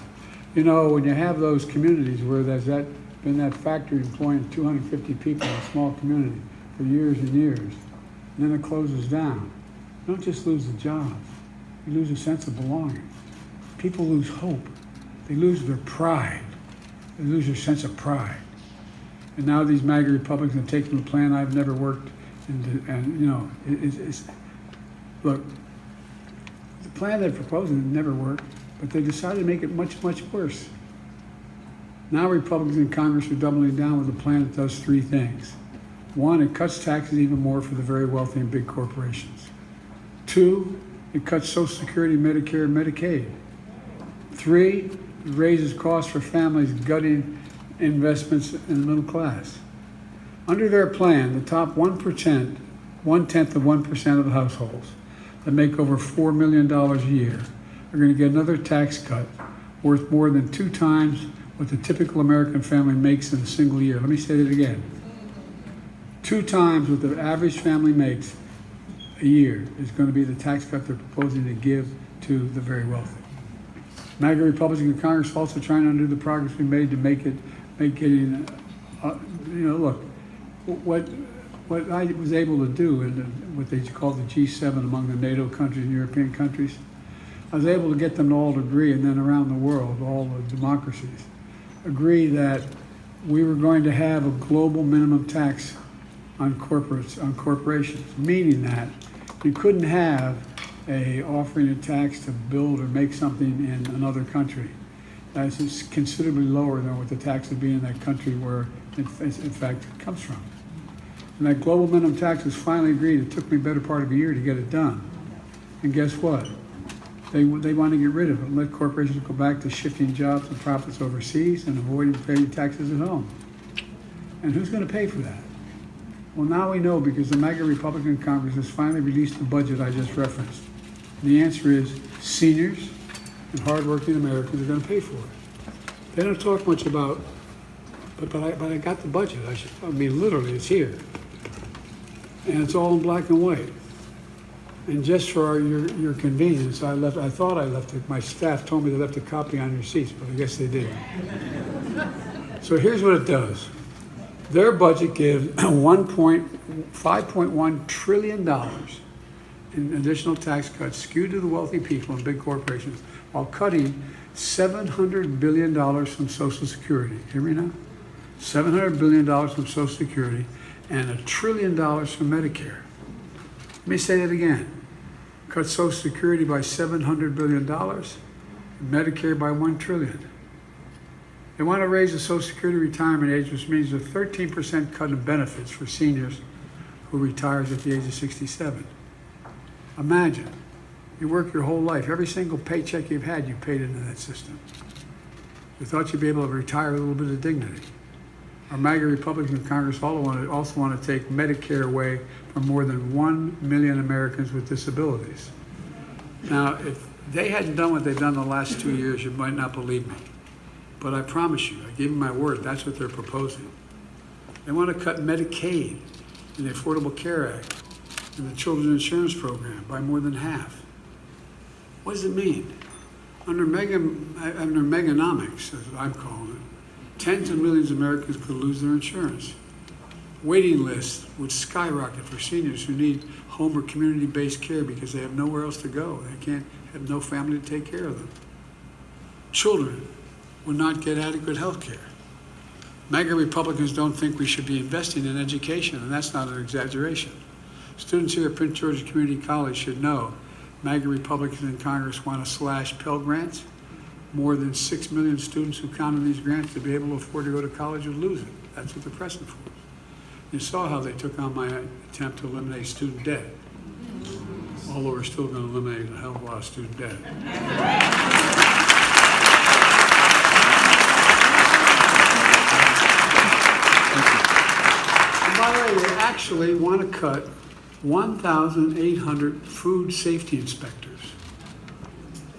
You know, when you have those communities where there's been that factory employing 250 people in a small community for years and years, and then it closes down, you don't just lose the jobs, you lose a sense of belonging. People lose hope. They lose their pride. They lose their sense of pride. And now these MAGA Republicans have taken a plan I've never worked into, and you know, look, the plan they're proposing never worked, but they decided to make it much, much worse. Now Republicans in Congress are doubling down with a plan that does three things. One, it cuts taxes even more for the very wealthy and big corporations. Two, it cuts Social Security, Medicare, and Medicaid. Three, it raises costs for families, gutting investments in the middle class. Under their plan, the top 1%, 1/10 of 1% of the households that make over $4 million a year are going to get another tax cut worth more than 2 times what the typical American family makes in a single year. Let me say that again. 2 times what the average family makes a year is going to be the tax cut they're proposing to give to the very wealthy. MAGA Republicans in Congress also trying to undo the progress we made to make getting, you know, look, what I was able to do in what they call the G7 among the NATO countries and European countries, I was able to get them to all agree, and then around the world, all the democracies, agree that we were going to have a global minimum tax on corporations, meaning that you couldn't have offering a tax to build or make something in another country that is considerably lower than what the tax would be in that country where in fact it comes from. And that global minimum tax was finally agreed. It took me a better part of a year to get it done. And guess what? They want to get rid of it and let corporations go back to shifting jobs and profits overseas and avoiding paying taxes at home. And who's going to pay for that? Well, now we know because the MAGA Republican Congress has finally released the budget I just referenced. And the answer is seniors and hardworking Americans are going to pay for it. They don't talk much about, but I got the budget. I mean, literally, it's here. And it's all in black and white. And just for your convenience, I thought I left it. My staff told me they left a copy on your seats, but I guess they didn't. So here's what it does. Their budget gives $5.1 trillion in additional tax cuts skewed to the wealthy people and big corporations while cutting $700 billion from Social Security. Hear me now? $700 billion from Social Security and $1 trillion from Medicare. Let me say that again. Cut Social Security by $700 billion, and Medicare by $1 trillion. They want to raise the Social Security retirement age, which means a 13% cut in benefits for seniors who retires at the age of 67. Imagine, you work your whole life. Every single paycheck you've had, you paid into that system. You thought you'd be able to retire with a little bit of dignity. Our MAGA Republicans in Congress also want to take Medicare away from more than 1 million Americans with disabilities. Now, if they hadn't done what they've done the last 2 years, you might not believe me. But I promise you, I give you my word, that's what they're proposing. They want to cut Medicaid and the Affordable Care Act and the Children's Insurance Program by more than half. What does it mean? Under Bidenomics, as I'm calling it, tens of millions of Americans could lose their insurance. Waiting lists would skyrocket for seniors who need home or community-based care because they have nowhere else to go. They can't have no family to take care of them. Children will not get adequate health care. MAGA Republicans don't think we should be investing in education, and that's not an exaggeration. Students here at Prince George's Community College should know MAGA Republicans in Congress want to slash Pell Grants. More than 6 million students who count on these grants to be able to afford to go to college would lose it. That's what they're pressing for. You saw how they took on my attempt to eliminate student debt. Although we're still going to eliminate a hell of a lot of student debt. And by the way, they actually want to cut 1,800 food safety inspectors.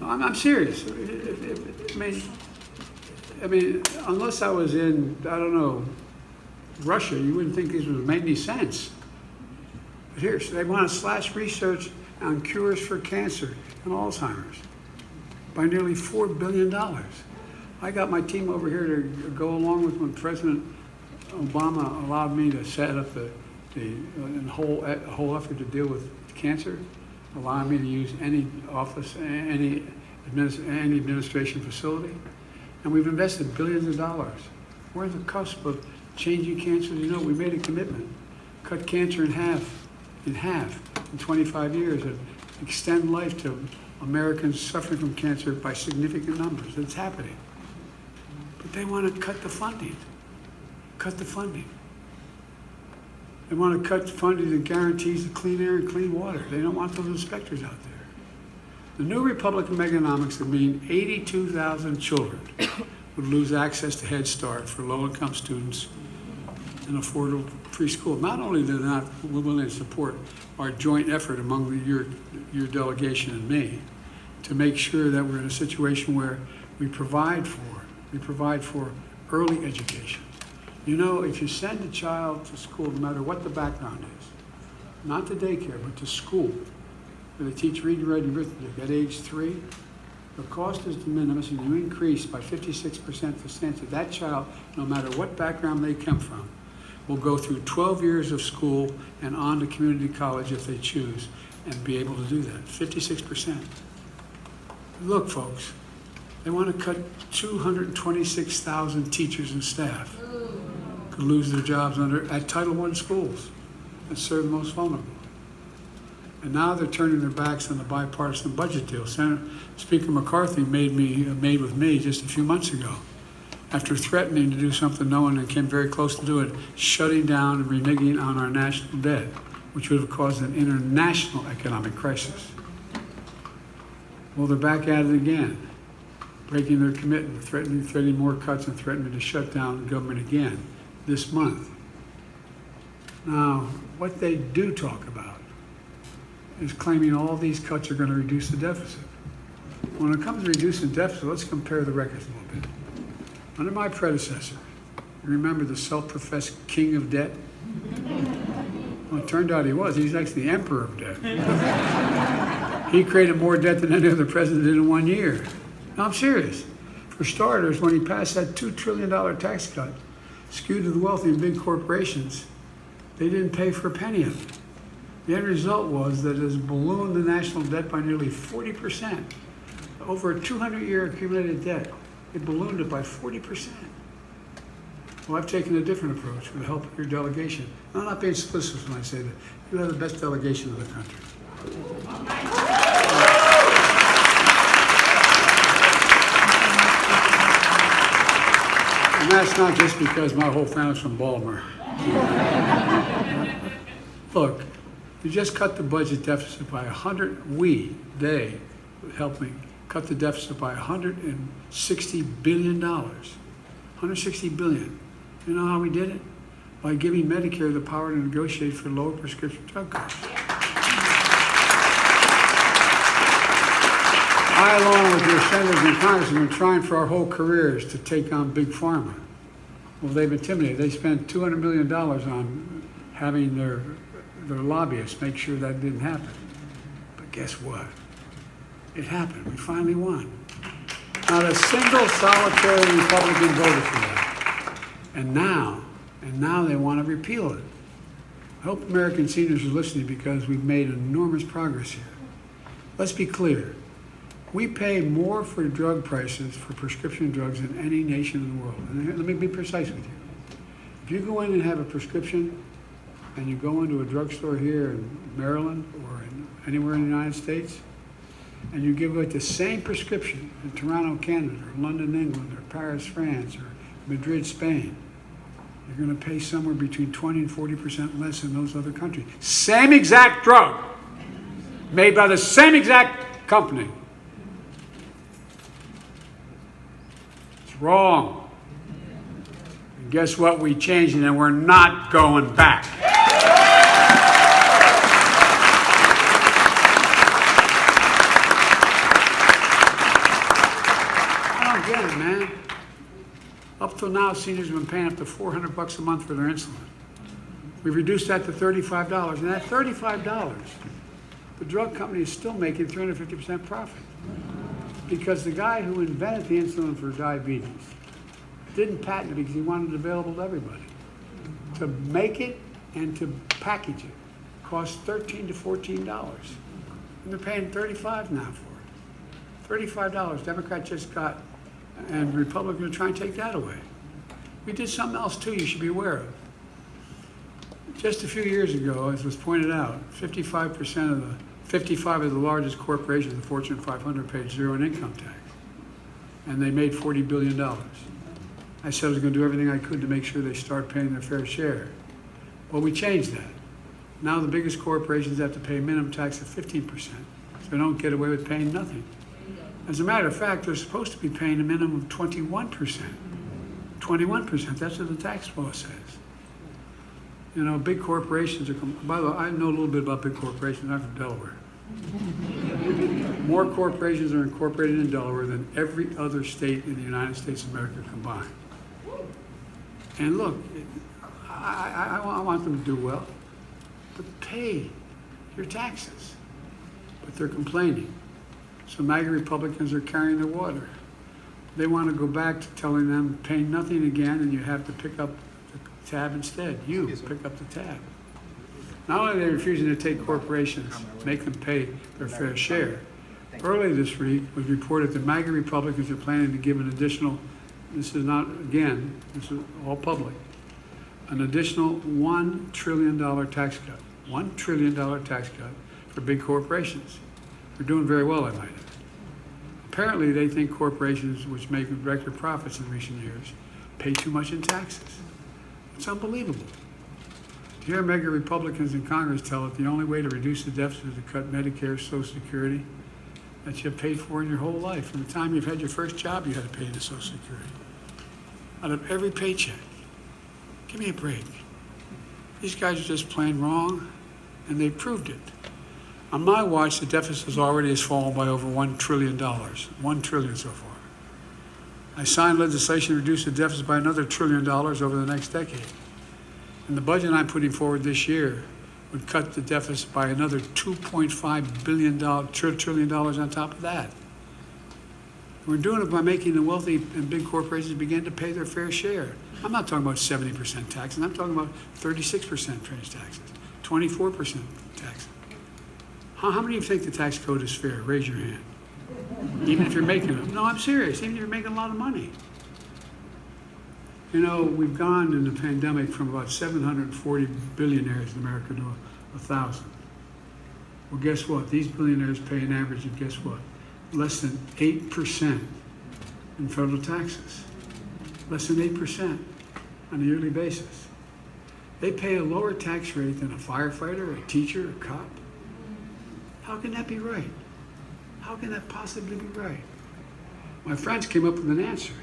I'm serious. I mean, unless I was in, I don't know, Russia, you wouldn't think these would make any sense. But here, so they want to slash research on cures for cancer and Alzheimer's by nearly $4 billion. I got my team over here to go along with when President Obama allowed me to set up the whole effort to deal with cancer, allowing me to use any office, any administration facility. And we've invested billions of dollars. We're at the cusp of changing cancer. You know, we made a commitment, cut cancer in half in 25 years, and extend life to Americans suffering from cancer by significant numbers. It's happening. But they want to cut the funding. Cut the funding. They want to cut the funding that guarantees the clean air and clean water. They don't want those inspectors out there. The new Republican Bidenomics would mean 82,000 children would lose access to Head Start for low-income students and affordable preschool. Not only are they not willing to support our joint effort among your delegation and me to make sure that we're in a situation where we provide for early education. You know, if you send a child to school, no matter what the background is, not to daycare, but to school, where they teach reading, writing, arithmetic at age 3, the cost is de minimis, and you increase by 56% the chance that that child, no matter what background they come from, will go through 12 years of school and on to community college if they choose, and be able to do that. 56%. Look, folks, they want to cut 226,000 teachers and staff. Could lose their jobs at Title I schools that serve the most vulnerable. And now they're turning their backs on the bipartisan budget deal. Speaker McCarthy made with me just a few months ago, after threatening to do something no one came very close to do it, shutting down and reneging on our national debt, which would have caused an international economic crisis. Well, they're back at it again, breaking their commitment, threatening more cuts and threatening to shut down the government again this month. Now, what they do talk about is claiming all these cuts are going to reduce the deficit. When it comes to reducing deficit, let's compare the records a little bit. Under my predecessor, you remember the self-professed king of debt? Well, it turned out he was. He's actually the emperor of debt. He created more debt than any other president did in 1 year. No, I'm serious. For starters, when he passed that $2 trillion tax cut, skewed to the wealthy and big corporations, they didn't pay for a penny of it. The end result was that it has ballooned the national debt by nearly 40%. Over a 200-year accumulated debt, it ballooned it by 40%. Well, I've taken a different approach with the help of your delegation. I'm not being solicitous when I say that. You have the best delegation in the country. And that's not just because my whole family's from Baltimore. Look, you just cut the budget deficit by they helped me cut the deficit by $160 billion. $160 billion. You know how we did it? By giving Medicare the power to negotiate for lower prescription drug costs. I, along with your senators and congressmen, have been trying for our whole careers to take on Big Pharma. Well, they've intimidated. They spent $200 million on having their lobbyists make sure that didn't happen. But guess what? It happened. We finally won. Not a single solitary Republican voted for that. And now they want to repeal it. hope American seniors are listening because we've made enormous progress here. Let's be clear. We pay more for drug prices for prescription drugs than any nation in the world. And let me be precise with you. If you go in and have a prescription and you go into a drugstore here in Maryland or anywhere in the United States, and you give away the same prescription in Toronto, Canada, or London, England, or Paris, France, or Madrid, Spain, you're going to pay somewhere between 20 and 40% less in those other countries. Same exact drug, made by the same exact company. It's wrong. And guess what? We changed it, and we're not going back. Man. Up till now, seniors have been paying up to $400 a month for their insulin. We've reduced that to $35, and at $35, the drug company is still making 350% profit. Because the guy who invented the insulin for diabetes didn't patent it because he wanted it available to everybody. To make it and to package it costs $13 to $14, and they're paying $35 now for it. $35. Democrats just got. And Republicans are trying to take that away. We did something else too you should be aware of. Just a few years ago, as was pointed out, 55 of the largest corporations in the Fortune 500 paid zero in income tax. And they made $40 billion. I said I was going to do everything I could to make sure they start paying their fair share. Well, we changed that. Now the biggest corporations have to pay a minimum tax of 15%. So they don't get away with paying nothing. As a matter of fact, they're supposed to be paying a minimum of 21%. 21%, that's what the tax law says. You know, big corporations are, by the way, I know a little bit about big corporations, I'm from Delaware. More corporations are incorporated in Delaware than every other state in the United States of America combined. And look, I want them to do well, but pay your taxes. But they're complaining. So MAGA Republicans are carrying their water. They want to go back to telling them pay nothing again and you have to pick up the tab instead. You pick up the tab. Not only are they refusing to take corporations, make them pay their fair share. Earlier this week it was reported that MAGA Republicans are planning to give an additional, this is not, again, this is all public, an additional $1 trillion tax cut. $1 trillion tax cut for big corporations. They're doing very well, I might add. Apparently, they think corporations, which make record profits in recent years, pay too much in taxes. It's unbelievable. To hear MAGA Republicans in Congress tell it the only way to reduce the deficit is to cut Medicare, Social Security, that you have paid for in your whole life. From the time you've had your first job, you had to pay into Social Security. Out of every paycheck. Give me a break. These guys are just plain wrong, and they proved it. On my watch, the deficit already has fallen by over $1 trillion. $1 trillion so far. I signed legislation to reduce the deficit by another $1 trillion over the next decade. And the budget I'm putting forward this year would cut the deficit by another $2.5 trillion on top of that. We're doing it by making the wealthy and big corporations begin to pay their fair share. I'm not talking about 70% taxes. I'm talking about 36% taxes, 24% taxes. How many of you think the tax code is fair? Raise your hand. Even if you're making it. No, I'm serious. Even if you're making a lot of money. You know, we've gone in the pandemic from about 740 billionaires in America to 1,000. Well, guess what? These billionaires pay an average of, guess what? Less than 8% in federal taxes. Less than 8% on a yearly basis. They pay a lower tax rate than a firefighter, a teacher, a cop. How can that be right? How can that possibly be right? My friends came up with an answer.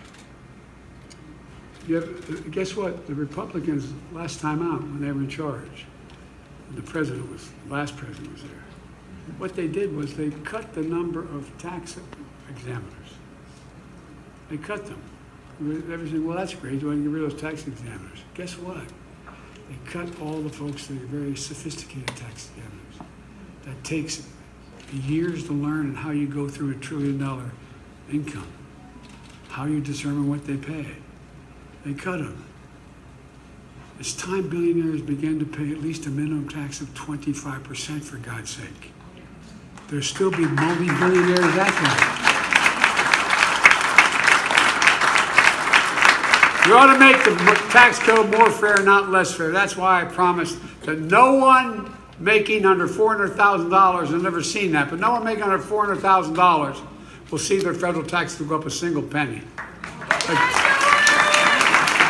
Guess what? The Republicans, last time out, when they were in charge, the last president was there. What they did was they cut the number of tax examiners. They cut them. Everything, well, that's great. You want to get rid of those tax examiners. Guess what? They cut all the folks that are very sophisticated tax examiners. That takes years to learn and how you go through $1 trillion income, how you determine what they pay. They cut them. It's time billionaires began to pay at least a minimum tax of 25%, for God's sake. There'll still be multi-billionaires after that. You ought to make the tax code more fair, not less fair. That's why I promised that no one making under $400,000, I've never seen that, but no one making under $400,000 will see their federal taxes go up a single penny.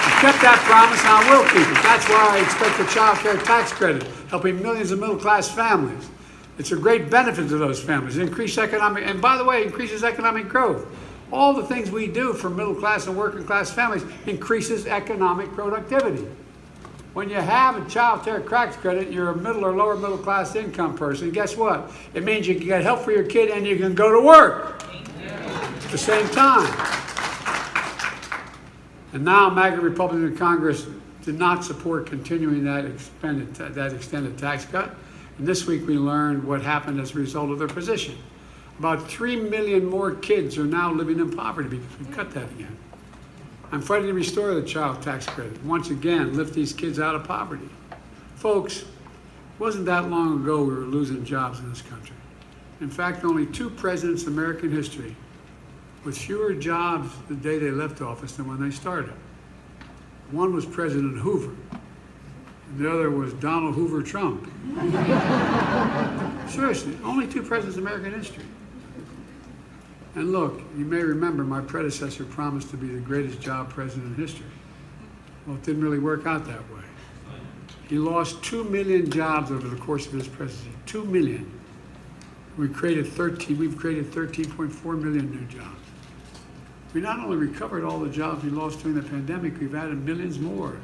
I kept that promise, and I will keep it. That's why I expect the child care tax credit, helping millions of middle-class families. It's a great benefit to those families. It increases economic, and by the way, increases economic growth. All the things we do for middle-class and working-class families increases economic productivity. When you have a child care tax credit, you're a middle or lower middle-class income person. Guess what? It means you can get help for your kid and you can go to work at the same time. And now MAGA Republicans in Congress did not support continuing that extended tax cut. And this week we learned what happened as a result of their position. About 3 million more kids are now living in poverty because we cut that again. I'm fighting to restore the child tax credit. Once again, lift these kids out of poverty. Folks, it wasn't that long ago we were losing jobs in this country. In fact, only 2 presidents in American history with fewer jobs the day they left office than when they started. One was President Hoover, and the other was Donald Hoover Trump. Seriously, only 2 presidents in American history. And look, you may remember my predecessor promised to be the greatest job president in history. Well, it didn't really work out that way. He lost 2 million jobs over the course of his presidency. 2 million. We've created 13.4 million new jobs. We not only recovered all the jobs we lost during the pandemic, we've added millions more.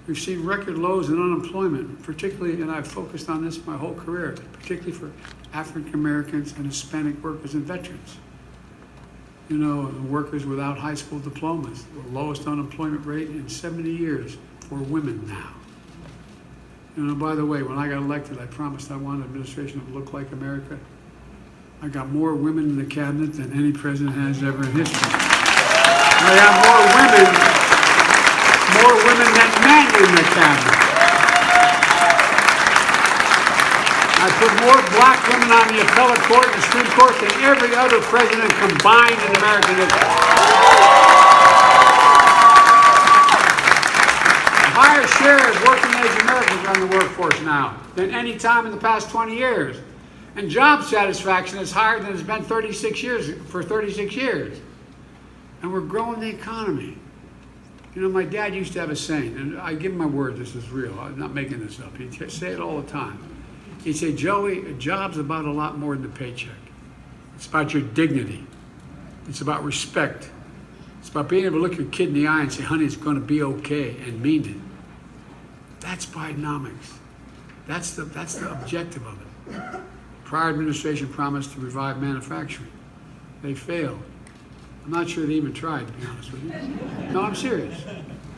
We've seen record lows in unemployment, particularly, and I've focused on this my whole career, particularly for African Americans and Hispanic workers and veterans. You know, workers without high school diplomas, the lowest unemployment rate in 70 years for women now. You know, by the way, when I got elected, I promised I wanted an administration that would look like America. I got more women in the cabinet than any president has ever in history. I got more women than men in the cabinet. I put more black women on the appellate court and the Supreme Court than every other president combined in American history. A higher share of working-age Americans are in the workforce now than any time in the past 20 years. And job satisfaction is higher than it's been for 36 years. And we're growing the economy. You know, my dad used to have a saying, and I give him my word, this is real. I'm not making this up. He'd say it all the time. He'd say, Joey, a job's about a lot more than the paycheck. It's about your dignity. It's about respect. It's about being able to look your kid in the eye and say, honey, it's going to be okay, and mean it. That's Bidenomics. That's the objective of it. Prior administration promised to revive manufacturing. They failed. I'm not sure they even tried, to be honest with you. No, I'm serious.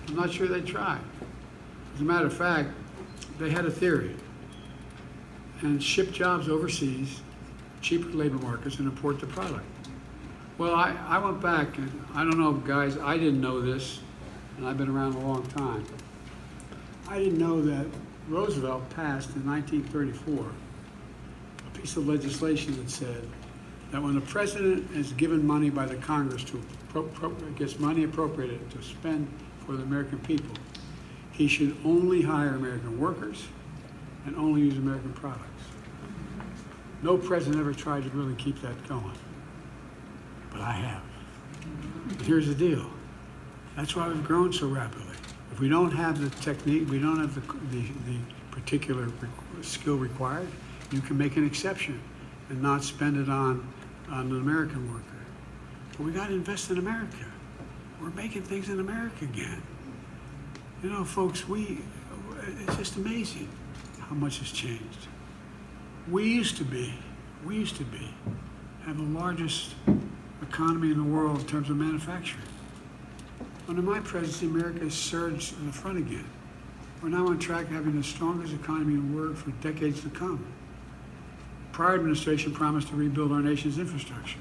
I'm not sure they tried. As a matter of fact, they had a theory and ship jobs overseas, cheaper labor markets, and import the product. Well, I went back, and I don't know, guys, I didn't know this, and I've been around a long time. I didn't know that Roosevelt passed in 1934 a piece of legislation that said that when the president is given money by the Congress gets money appropriated to spend for the American people, he should only hire American workers and only use American products. No president ever tried to really keep that going, but I have. And here's the deal. That's why we've grown so rapidly. If we don't have the technique, we don't have the particular skill required, you can make an exception and not spend it on an American worker. But we got to invest in America. We're making things in America again. You know, folks, it's just amazing how much has changed. We used to have the largest economy in the world in terms of manufacturing. Under my presidency, America has surged in the front again. We're now on track having the strongest economy in the world for decades to come. Prior administration promised to rebuild our nation's infrastructure.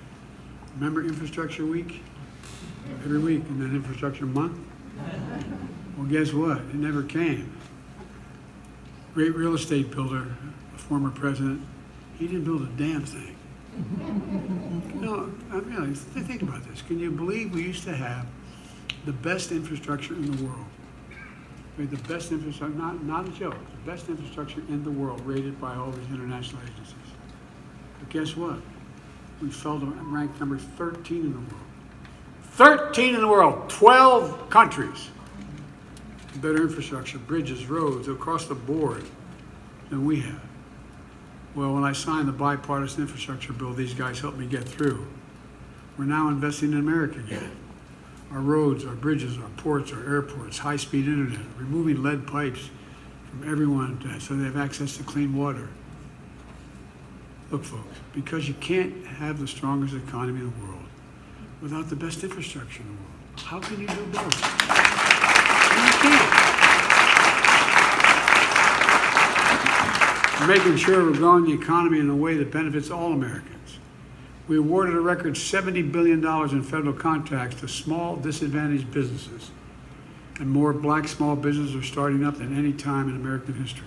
Remember Infrastructure Week? Every week, and then Infrastructure Month? Well, guess what? It never came. Great real estate builder, a former president, he didn't build a damn thing. No, I mean, think about this. Can you believe we used to have the best infrastructure in the world? We had the best infrastructure, not a joke, the best infrastructure in the world, rated by all these international agencies. But guess what? We fell to rank number 13 in the world. 13 in the world, 12 countries. Better infrastructure, bridges, roads, across the board than we have. Well, when I signed the bipartisan infrastructure bill, these guys helped me get through. We're now investing in America again. Our roads, our bridges, our ports, our airports, high-speed internet, removing lead pipes from everyone so they have access to clean water. Look, folks, because you can't have the strongest economy in the world without the best infrastructure in the world. How can you do both? You can't. We're making sure we're growing the economy in a way that benefits all Americans. We awarded a record $70 billion in federal contracts to small, disadvantaged businesses. And more black small businesses are starting up than any time in American history.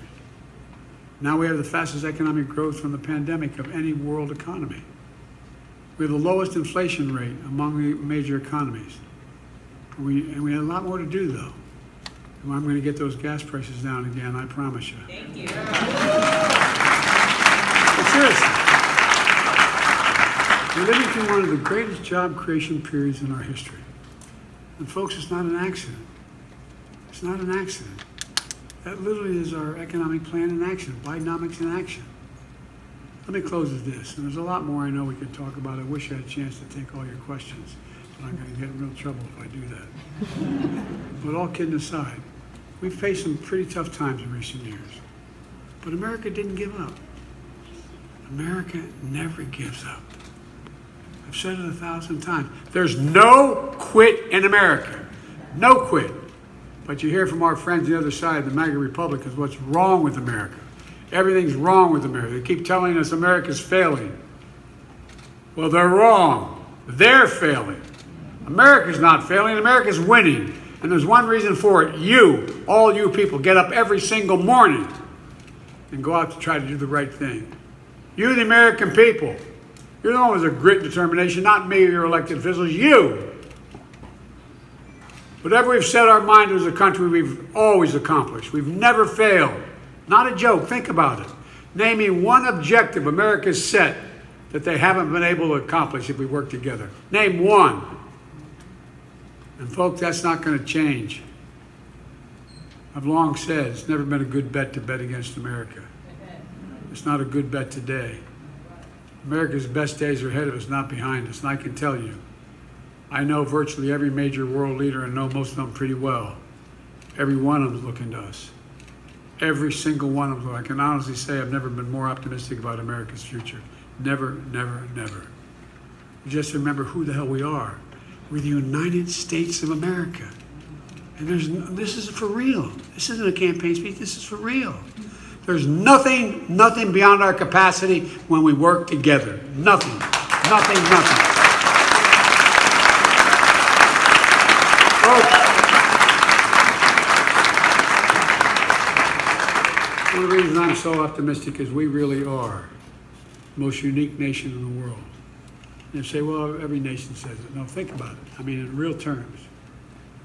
Now we have the fastest economic growth from the pandemic of any world economy. We have the lowest inflation rate among the major economies. And we have a lot more to do, though. And I'm going to get those gas prices down again, I promise you. Thank you. But seriously, we're living through one of the greatest job creation periods in our history. And folks, it's not an accident. It's not an accident. That literally is our economic plan in action, Bidenomics in action. Let me close with this. And there's a lot more I know we could talk about. I wish I had a chance to take all your questions, but I'm going to get in real trouble if I do that. But all kidding aside, we've faced some pretty tough times in recent years. But America didn't give up. America never gives up. I've said it 1,000 times. There's no quit in America. No quit. But you hear from our friends on the other side, the MAGA Republicans, what's wrong with America. Everything's wrong with America. They keep telling us America's failing. Well, they're wrong. They're failing. America's not failing. America's winning. And there's one reason for it. You, all you people, get up every single morning and go out to try to do the right thing. You, the American people. You're the ones with grit and determination, not me or your elected officials. You. Whatever we've set our mind to as a country, we've always accomplished. We've never failed. Not a joke. Think about it. Name me one objective America's set that they haven't been able to accomplish if we work together. Name one. And folks, that's not going to change. I've long said it's never been a good bet to bet against America. It's not a good bet today. America's best days are ahead of us, not behind us. And I can tell you, I know virtually every major world leader and know most of them pretty well. Every one of them is looking to us. Every single one of them. I can honestly say I've never been more optimistic about America's future. Never, never, never. Just remember who the hell we are. We're the United States of America. And this is for real. This isn't a campaign speech. This is for real. There's nothing beyond our capacity when we work together. Nothing. One of the reasons I'm so optimistic is we really are the most unique nation in the world. And you say, well, every nation says it. No, think about it. I mean, in real terms.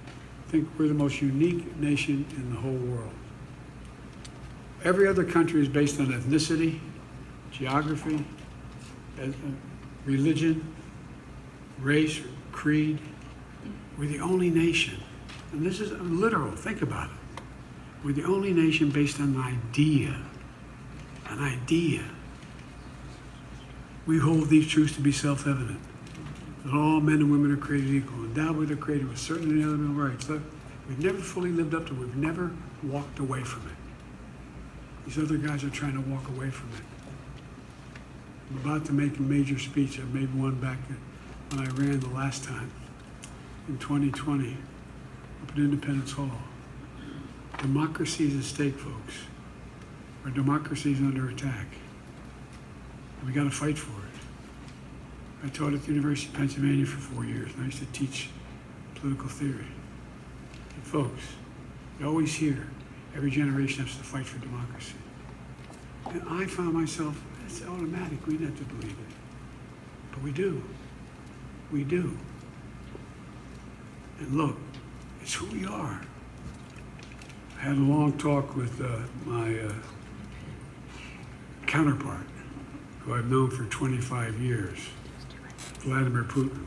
I think we're the most unique nation in the whole world. Every other country is based on ethnicity, geography, religion, race, creed. We're the only nation, and this is literal, think about it. We're the only nation based on an idea. An idea. We hold these truths to be self-evident, that all men and women are created equal, endowed with their Creator with certain inalienable rights. Look, we've never fully lived up to it. We've never walked away from it. These other guys are trying to walk away from it. I'm about to make a major speech. I made one back when I ran the last time in 2020 up at Independence Hall. Democracy is at stake, folks. Our democracy is under attack. And we got to fight for it. I taught at the University of Pennsylvania for 4 years, and I used to teach political theory. And folks, You always hear every generation has to fight for democracy. And I found myself, it's automatic, we didn't have to believe it. But we do. We do. And look, it's who we are. I had a long talk with my counterpart, who I've known for 25 years, Vladimir Putin.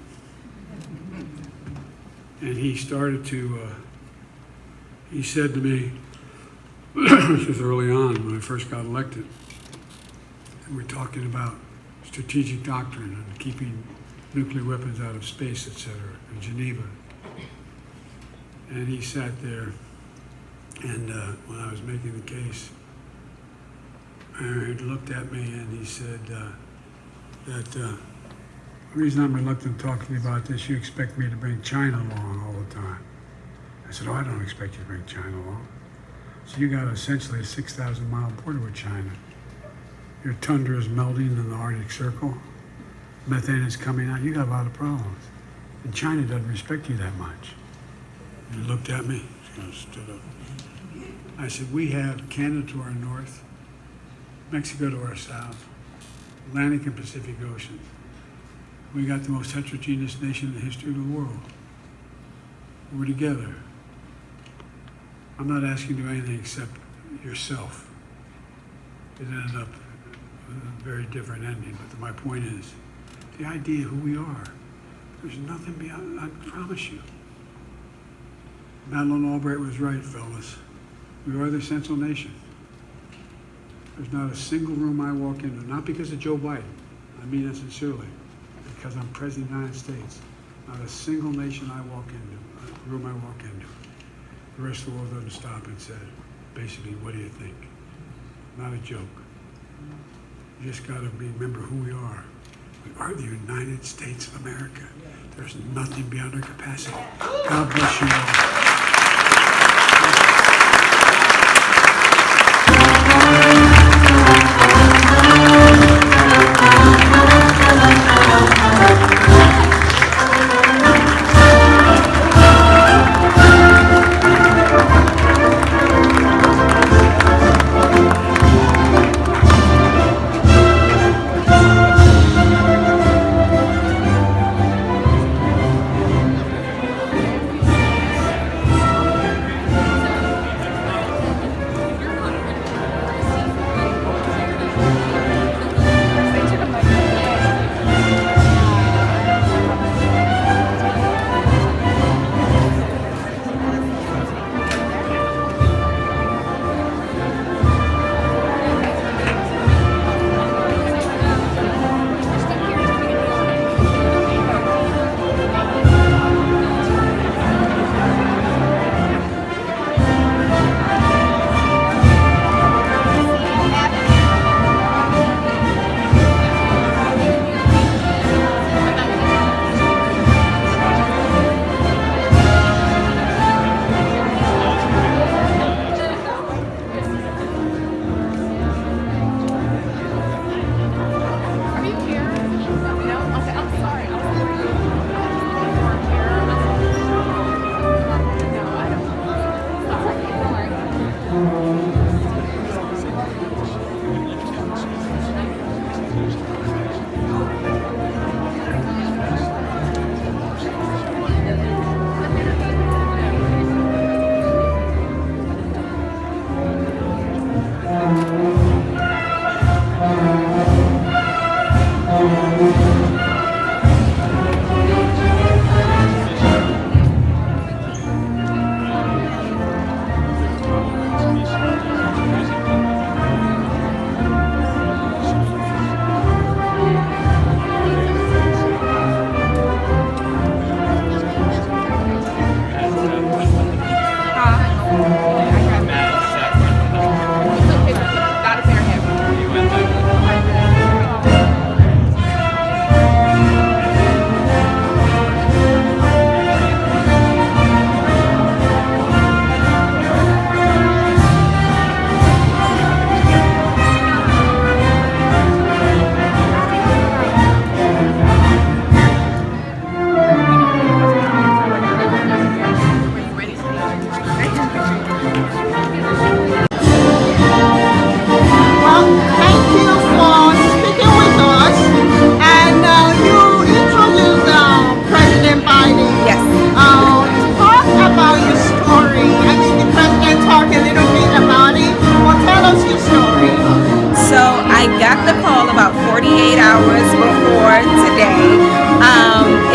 And he started to, he said to me, this was early on when I first got elected, and we're talking about strategic doctrine and keeping nuclear weapons out of space, etc., in Geneva. And he sat there, and when I was making the case, he looked at me and he said that the reason I'm reluctant to talk to you about this, you expect me to bring China along all the time. I said, oh, I don't expect you to bring China along. So you got essentially a 6,000-mile border with China. Your tundra is melting in the Arctic Circle. Methane is coming out. You got a lot of problems. And China doesn't respect you that much. And he looked at me, he kind of stood up. I said, we have Canada to our north, Mexico to our south, Atlantic and Pacific Oceans. We got the most heterogeneous nation in the history of the world. We're together. I'm not asking you to do anything except yourself. It ended up with a very different ending, but my point is, the idea of who we are, there's nothing beyond, I promise you. Madeleine Albright was right, fellas. We are the essential nation. There's not a single room I walk into, not because of Joe Biden, I mean that sincerely, because I'm President of the United States. Not a single nation I walk into, a room I walk into. The rest of the world doesn't stop and say, basically, what do you think? Not a joke. You just got to remember who we are. We are the United States of America. There's nothing beyond our capacity. God bless you all. the call about 48 hours before today.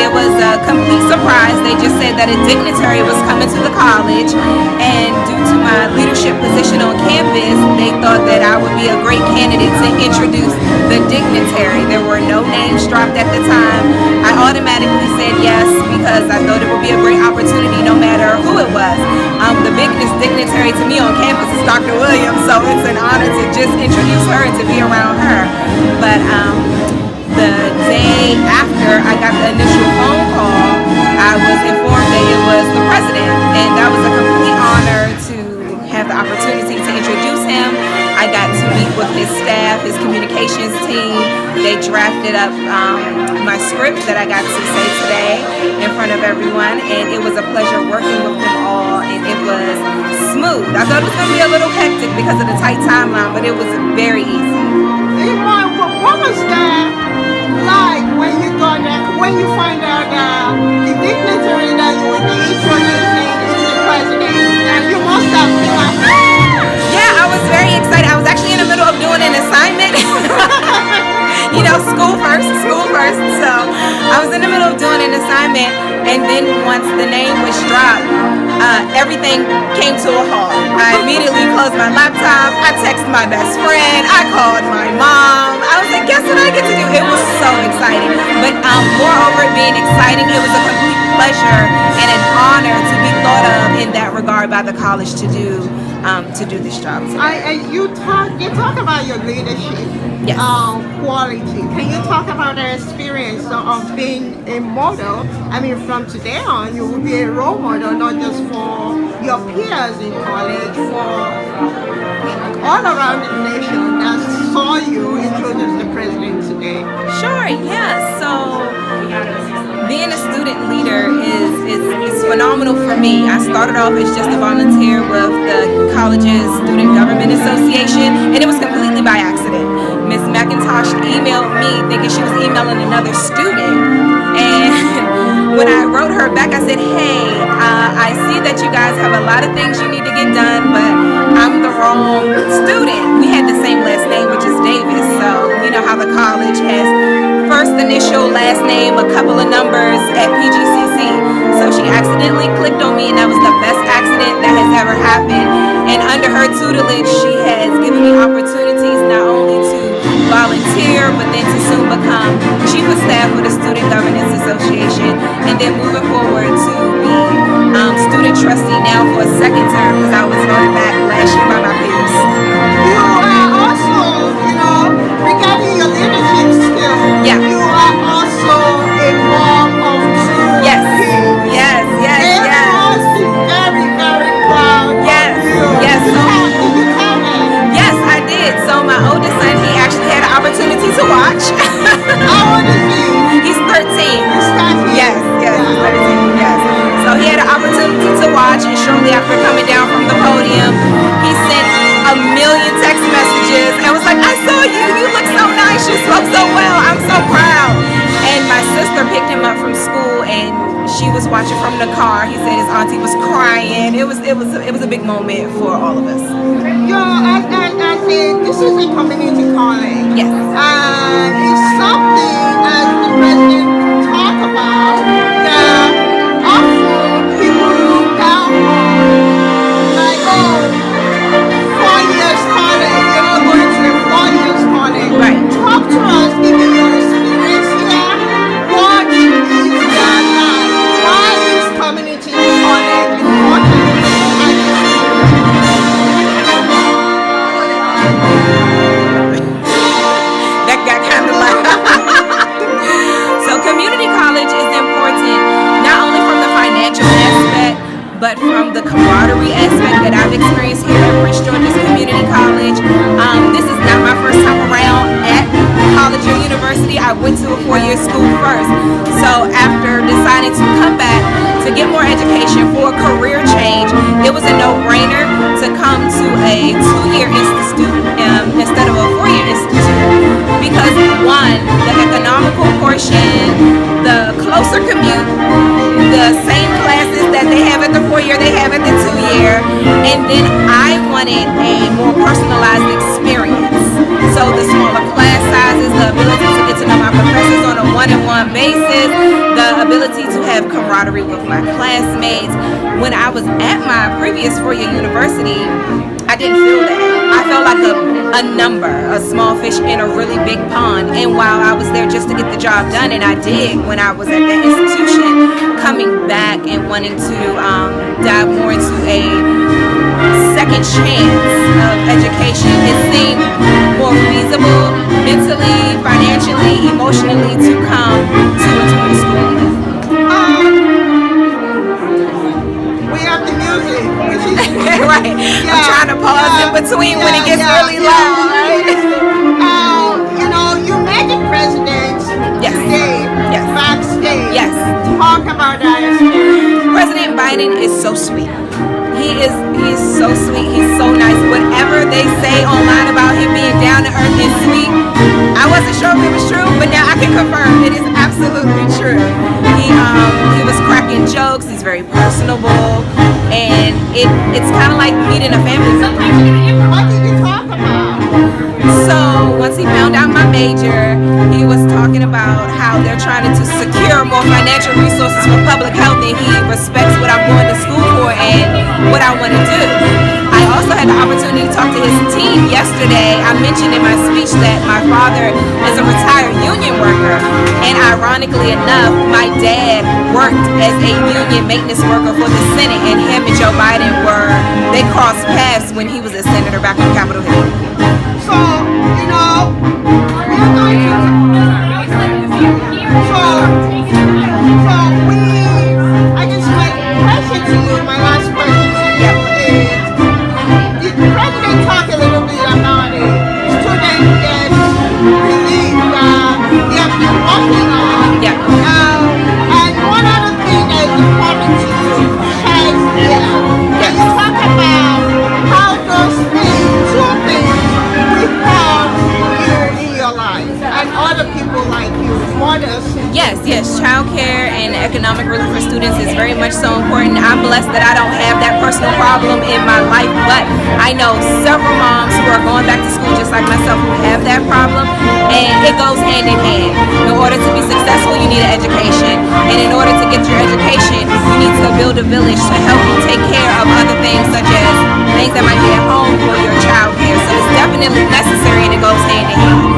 It was a complete surprise. They just said that a dignitary was coming to the college, and due to my leadership position on campus, they thought that I would be a great candidate to introduce the dignitary. There were no names dropped at the time. I automatically said yes because I thought it would be a great opportunity no matter who it was. The biggest dignitary to me on campus is Dr. Williams, so it's an honor to just introduce her and to be around her. But the day after I got the initial phone call, I was informed that it was the president, and that was a complete honor to have the opportunity to introduce him. I got to meet with his staff, his communications team. They drafted up my script that I got to say today in front of everyone, and it was a pleasure working with them all, and it was smooth. I thought it was going to be a little hectic because of the tight timeline, but it was very easy. What was that like when you got that, when you find out the dignitary that you would be introducing is the president? And you must have been like, yeah, I was very excited. I was actually in the middle of doing an assignment. You know, school first. So I was in the middle of doing an assignment, and then once the name was dropped, everything came to a halt. I immediately closed my laptop. I texted my best friend. I called my mom. I was like, guess what I get to do? It was so exciting. But moreover, it being exciting, it was a complete pleasure and an honor to be thought of in that regard by the college to do this job today. You talk about your leadership. Yes. Quality. Can you talk about the experience of being a model? I mean, from today on, you will be a role model, not just for your peers in college, for all around the nation that saw you introduce the president today. Sure, yeah. So being a student leader is phenomenal for me. I started off as just a volunteer with the college's Student Government Association, and it was completely by accident. Ms. McIntosh emailed me thinking she was emailing another student, and when I wrote her back, I said, hey, I see that you guys have a lot of things you need to get done, but I'm the wrong student. We had the same last name, which is Davis, so you know how the college has first initial, last name, a couple of numbers at PGCC. So she accidentally clicked on me, and that was the best accident that has ever happened. And under her tutelage, she has given me opportunities not only to volunteer, but then to soon become chief of staff for the Student Governance Association, and then moving forward to be student trustee now for a second term because I was voted back last year by my peers. You are also, regarding your leadership skills, you are also a mom of two kids. Yes. They must be very, very proud of you. Yes. Did you tell them? Yes, I did. So my oldest son, he actually had an opportunity to watch. How old is he? He's 13. He's 13? Yes, he's 13, yes. So he had an opportunity to watch, and shortly after coming down from the podium, he sent a million text messages and was like, I saw you, you look so nice, you spoke so well, I'm so proud. And my sister picked him up from school, and she was watching from the car. He said his auntie was crying. It was a big moment for all of us. This is a community college. Yes. It's something, as the president talked about, that often people look down on, like, 4 years college, you're not going to a 4 years college. Right. Talk to us, given your experience here, what is that like? Why is community college important? That got kind of loud. So community college is important not only from the financial aspect, but from the camaraderie aspect that I've experienced here at Prince George's Community College. This is not my first time around at college or university. I went to a 4-year school first. So after deciding to come back to get more education for a career change, it was a no-brainer to come to a 2-year institute instead of a 4-year institute. Because one, the economical portion, the closer commute, the same classes that they have at the 4-year, they have at the 2-year, and then I wanted a more personalized experience. So the smaller class camaraderie with my classmates. When I was at my previous four-year university, I didn't feel that. I felt like a number, a small fish in a really big pond. And while I was there just to get the job done, and I did when I was at that institution, coming back and wanting to dive more into a second chance of education, it seemed more feasible mentally, financially, emotionally to come to a dual school. We have the music, which is Right. Yeah, I'm trying to pause in between when it gets really loud. Right? You know, you met the president today, backstage. Yes. Talk about that experience. President Biden is so sweet. He's so sweet. He's so nice. Whatever they say online about him being down to earth and sweet, I wasn't sure if it was true, but now I can confirm it is absolutely true. He was cracking jokes. He's very personable, and it's kind of like meeting a family. What did you talk about? So once he found out my major, he was talking about how they're trying to secure more financial resources for public health, and he respects what I'm going to school for and what I want to do. I also had the opportunity to talk to his team yesterday. I mentioned in my speech that my father is a retired union worker, and ironically enough, my dad worked as a union maintenance worker for the Senate, and him and Joe Biden they crossed paths when he was a senator back on Capitol Hill. So, you know, we're going to I just my question to you, my last question to you is, did the president talk a little bit about it? Student debt relief they have been working on. And one other thing that is important to you, child care. Can you talk about how those things, two things, we have here in your life and other people like you, mothers? Yes, childcare and economic relief for students is very much so important. I'm blessed that I don't have that personal problem in my life, but I know several moms who are going back to school just like myself who have that problem, and it goes hand in hand. In order to be successful, you need an education, and in order to get your education, you need to build a village to help you take care of other things such as things that might be at home or your child care. So it's definitely necessary, and it goes hand in hand.